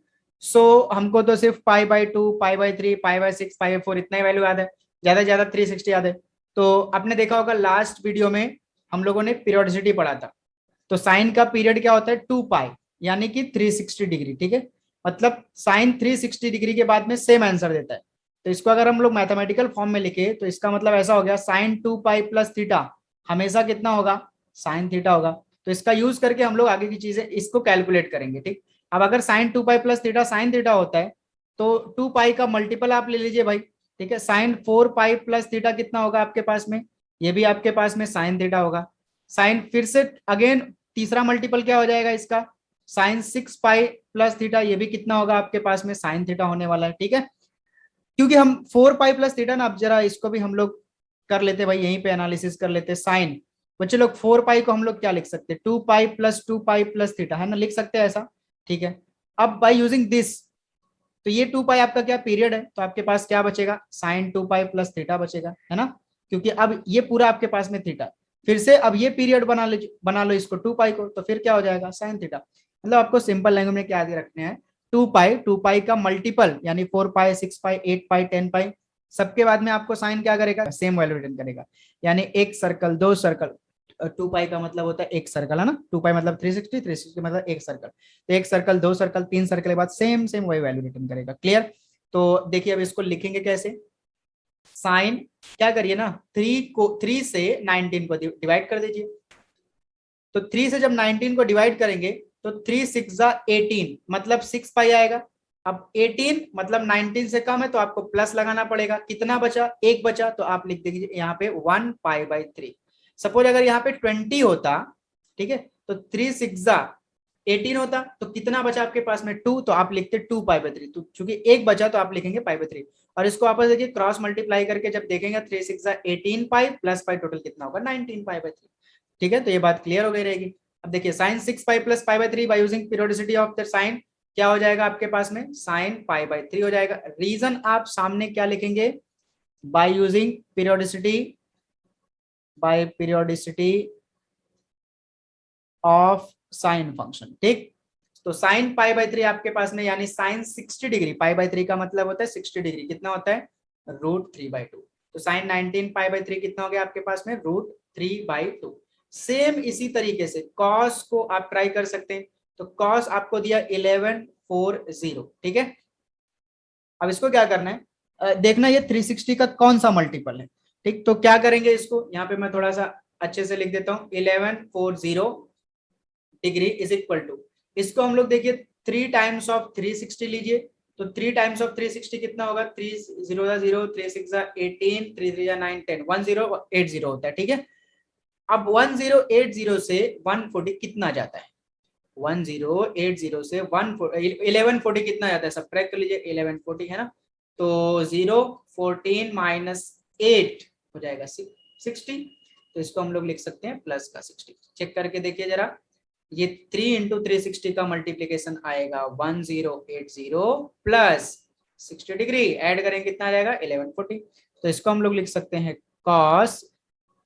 हमको तो सिर्फ π/2 π/3 π/6 π/4 इतना ही वैल्यू याद है, ज्यादा 360 याद है। तो आपने देखा होगा लास्ट वीडियो में हम लोगों ने पीरियोडिसिटी पढ़ा था, तो साइन का पीरियड क्या होता है 2π, यानी कि 360 डिग्री, ठीक है, मतलब साइन 360 डिग्री के बाद में सेम आंसर देता है। तो इसको अगर हम लोग मैथमेटिकल फॉर्म में लिखे तो इसका मतलब ऐसा हो गया, साइन 2π प्लस थीटा हमेशा कितना होगा, साइन थीटा होगा। तो इसका यूज करके हम लोग आगे की चीजें इसको कैलकुलेट करेंगे। ठीक, अब अगर sine 2π plus theta sine theta होता है तो 2π का मल्टीपल आप ले लीजिए भाई, ठीक है, साइन 4π प्लस थीटा कितना होगा आपके पास में, ये भी आपके पास में साइन थीटा होगा। साइन फिर से अगेन तीसरा मल्टीपल क्या हो जाएगा इसका, साइन 6π प्लस थीटा, ये भी कितना होगा आपके पास में साइन थीटा होने वाला है। ठीक है, क्योंकि हम 4π प्लस थीटा ना, अब जरा इसको भी हम लोग कर लेते भाई, यहीं पे एनालिसिस कर लेते। साइन बच्चे लोग 4π को हम लोग क्या लिख सकते हैं, 2π प्लस 2π प्लस थीटा, है ना, लिख सकते हैं ऐसा। ठीक है, अब बाय यूजिंग दिस, तो ये 2π आपका क्या पीरियड है, तो आपके पास क्या बचेगा, साइन 2π प्लस थीटा बचेगा, है ना, क्योंकि अब ये पूरा आपके पास में थीटा, फिर से अब ये पीरियड बना लो इसको 2π को, तो फिर क्या हो जाएगा साइन थीटा। मतलब आपको सिंपल लैंग्वेज में क्या रखने हैं, 2π का मल्टीपल यानी 4π 6π 8π 10π, सबके बाद में आपको साइन क्या करेगा, सेम वैल्यू रिटर्न करेगा। यानी एक सर्कल, दो सर्कल, 2π का मतलब होता है एक सर्कल, है ना, 2π मतलब 360, 360 मतलब एक सर्कल, तो एक सर्कल, दो सर्कल, तीन सर्कल के बाद सेम वही वैल्यू रिटर्न करेगा। क्लियर, तो देखिए अब इसको लिखेंगे कैसे, साइन क्या करिए ना, 3 से 19 को डिवाइड कर दीजिए। तो 3 से जब 19 को डिवाइड करेंगे तो 3 6 18 मतलब 6π आएगा। अब 18 मतलब 19 से कम है तो आपको प्लस लगाना पड़ेगा, कितना बचा, एक बचा, तो आप लिख दीजिए यहाँ पे 1π/3। सपोज अगर यहाँ पे 20 होता, ठीक है, तो 3 6 18 होता, तो कितना बचा आपके पास में 2, तो आप लिखते 2π/3, तो चूंकि एक बचा तो आप लिखेंगे π/3, और इसको आपस देखिए क्रॉस मल्टीप्लाई करके जब देखेंगे 3 6 18π प्लस पाई टोटल कितना होगा 19π/3। ठीक है, तो ये बात क्लियर हो गई रहेगी। अब देखिए sine 6π plus π/3 by using periodicity of the sine क्या हो जाएगा आपके पास में, साइन π/3 हो जाएगा। रीजन आप सामने क्या लिखेंगे, bye using periodicity of sine function. ठीक, तो साइन π/3 आपके पास में यानी साइन 60 डिग्री, π/3 का मतलब होता है 60 डिग्री, कितना होता है √3/2, तो साइन 19π/3 कितना हो गया आपके पास में √3/2। सेम इसी तरीके से कॉस को आप ट्राई कर सकते हैं, तो कॉस आपको दिया 1140, ठीक है। अब इसको क्या करना है, देखना ये 360 का कौन सा मल्टीपल है। ठीक, तो क्या करेंगे इसको, यहाँ पे मैं थोड़ा सा अच्छे से लिख देता हूँ, 1140 डिग्री इज इक्वल टू, इसको हम लोग देखिए 3 टाइम्स ऑफ 360 लीजिए, तो 3 टाइम्स ऑफ 360 कितना होगा, 3 0 0 3 6 18 3 3 9 10 1080 होता है। ठीक है, अब 1080 से 140 कितना जाता है, 1080 से 1140 कितना जाता है, सब्ट्रैक्ट कर लीजिए 1140, है ना, तो 0 14 - 8 हो जाएगा 60, तो इसको हम लोग लिख सकते हैं प्लस का 60। चेक करके देखिए जरा, ये 3 इंटू 360 का मल्टीप्लीकेशन आएगा 1080 प्लस 60 डिग्री, ऐड करेंगे कितना आ जाएगा 1140। तो इसको हम लोग लिख सकते हैं cos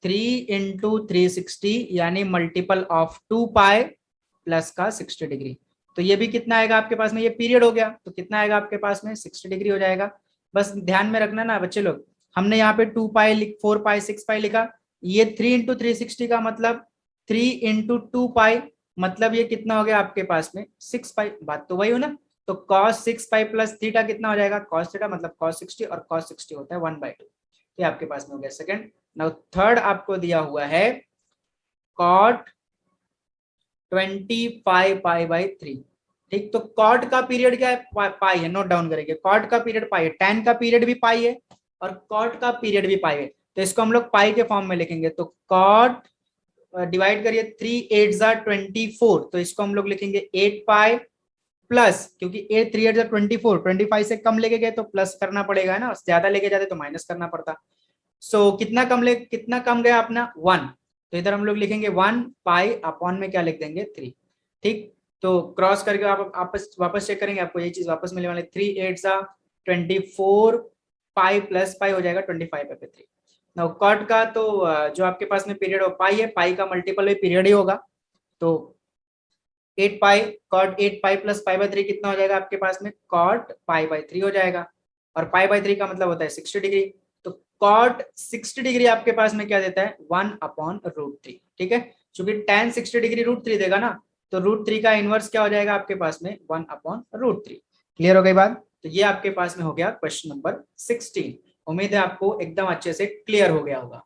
3 इंटू 360 यानी मल्टीपल ऑफ 2 पाई प्लस का 60 डिग्री। तो ये भी कितना आएगा आपके पास में, ये पीरियड हो गया तो कितना आएगा आपके पास में 60 डिग्री हो जाएगा। बस ध्यान में रखना ना बच्चे लोग, हमने यहाँ पे 2 पाई 4 पाई 6 पाई लिखा, ये 3 इंटू 360 का मतलब 3 इंटू 2 पाई, मतलब ये कितना हो गया आपके पास में 6 पाई। बात तो वही हो ना। तो cos 6 पाई प्लस थीटा कितना हो जाएगा cos थीटा, मतलब cos 60, और cos 60 होता है 1/2। ये आपके पास में हो गया सेकंड। नाउ थर्ड आपको दिया हुआ है cot 25 पाई बाई 3। ठीक, तो कॉट का पीरियड क्या है, पाई है, नोट डाउन करेंगे। कॉट का पीरियड पाई है, टैन का पीरियड भी पाई है और कॉट का पीरियड भी पाई है, तो इसको हम लोग पाई के फॉर्म में लिखेंगे। तो कॉट डिवाइड करिए 3 8 जा 24, तो इसको हम लोग लिखेंगे 8 पाई प्लस, क्योंकि 8 3 8 जा 24, 25 से कम लेके गए तो प्लस करना पड़ेगा ना, ज्यादा लेके जाते तो माइनस करना पड़ता। सो कितना कम गया अपना 1, तो इधर हम लोग लिखेंगे 1 पाई अपॉन में क्या लिख देंगे 3। ठीक, तो क्रॉस करके आप वापस चेक करेंगे, आपको ये चीज वापस मिलने वाले 3 8 जा 24 पाई प्लस पाई हो जाएगा 25 पाई पे 3। नाउ कॉट का तो जो आपके पास में पीरियड हो पाई है, पाई का मल्टीपल भी पीरियड ही होगा, तो 8 pi cot 8 pi plus pi by 3 कितना हो जाएगा आपके पास में कॉट पाई बाई 3 हो जाएगा, और पाई बाई 3 का मतलब होता है 60 डिग्री। तो कॉट 60 डिग्री आपके पास में क्या देता है 1/√3। ठीक है, चूंकि tan 60 डिग्री √3 देगा ना, तो √3 का इनवर्स क्या हो जाएगा आपके पास में 1/√3। क्लियर हो गई बात। तो ये आपके पास में हो गया क्वेश्चन नंबर 16। उम्मीद है आपको एकदम अच्छे से क्लियर हो गया होगा।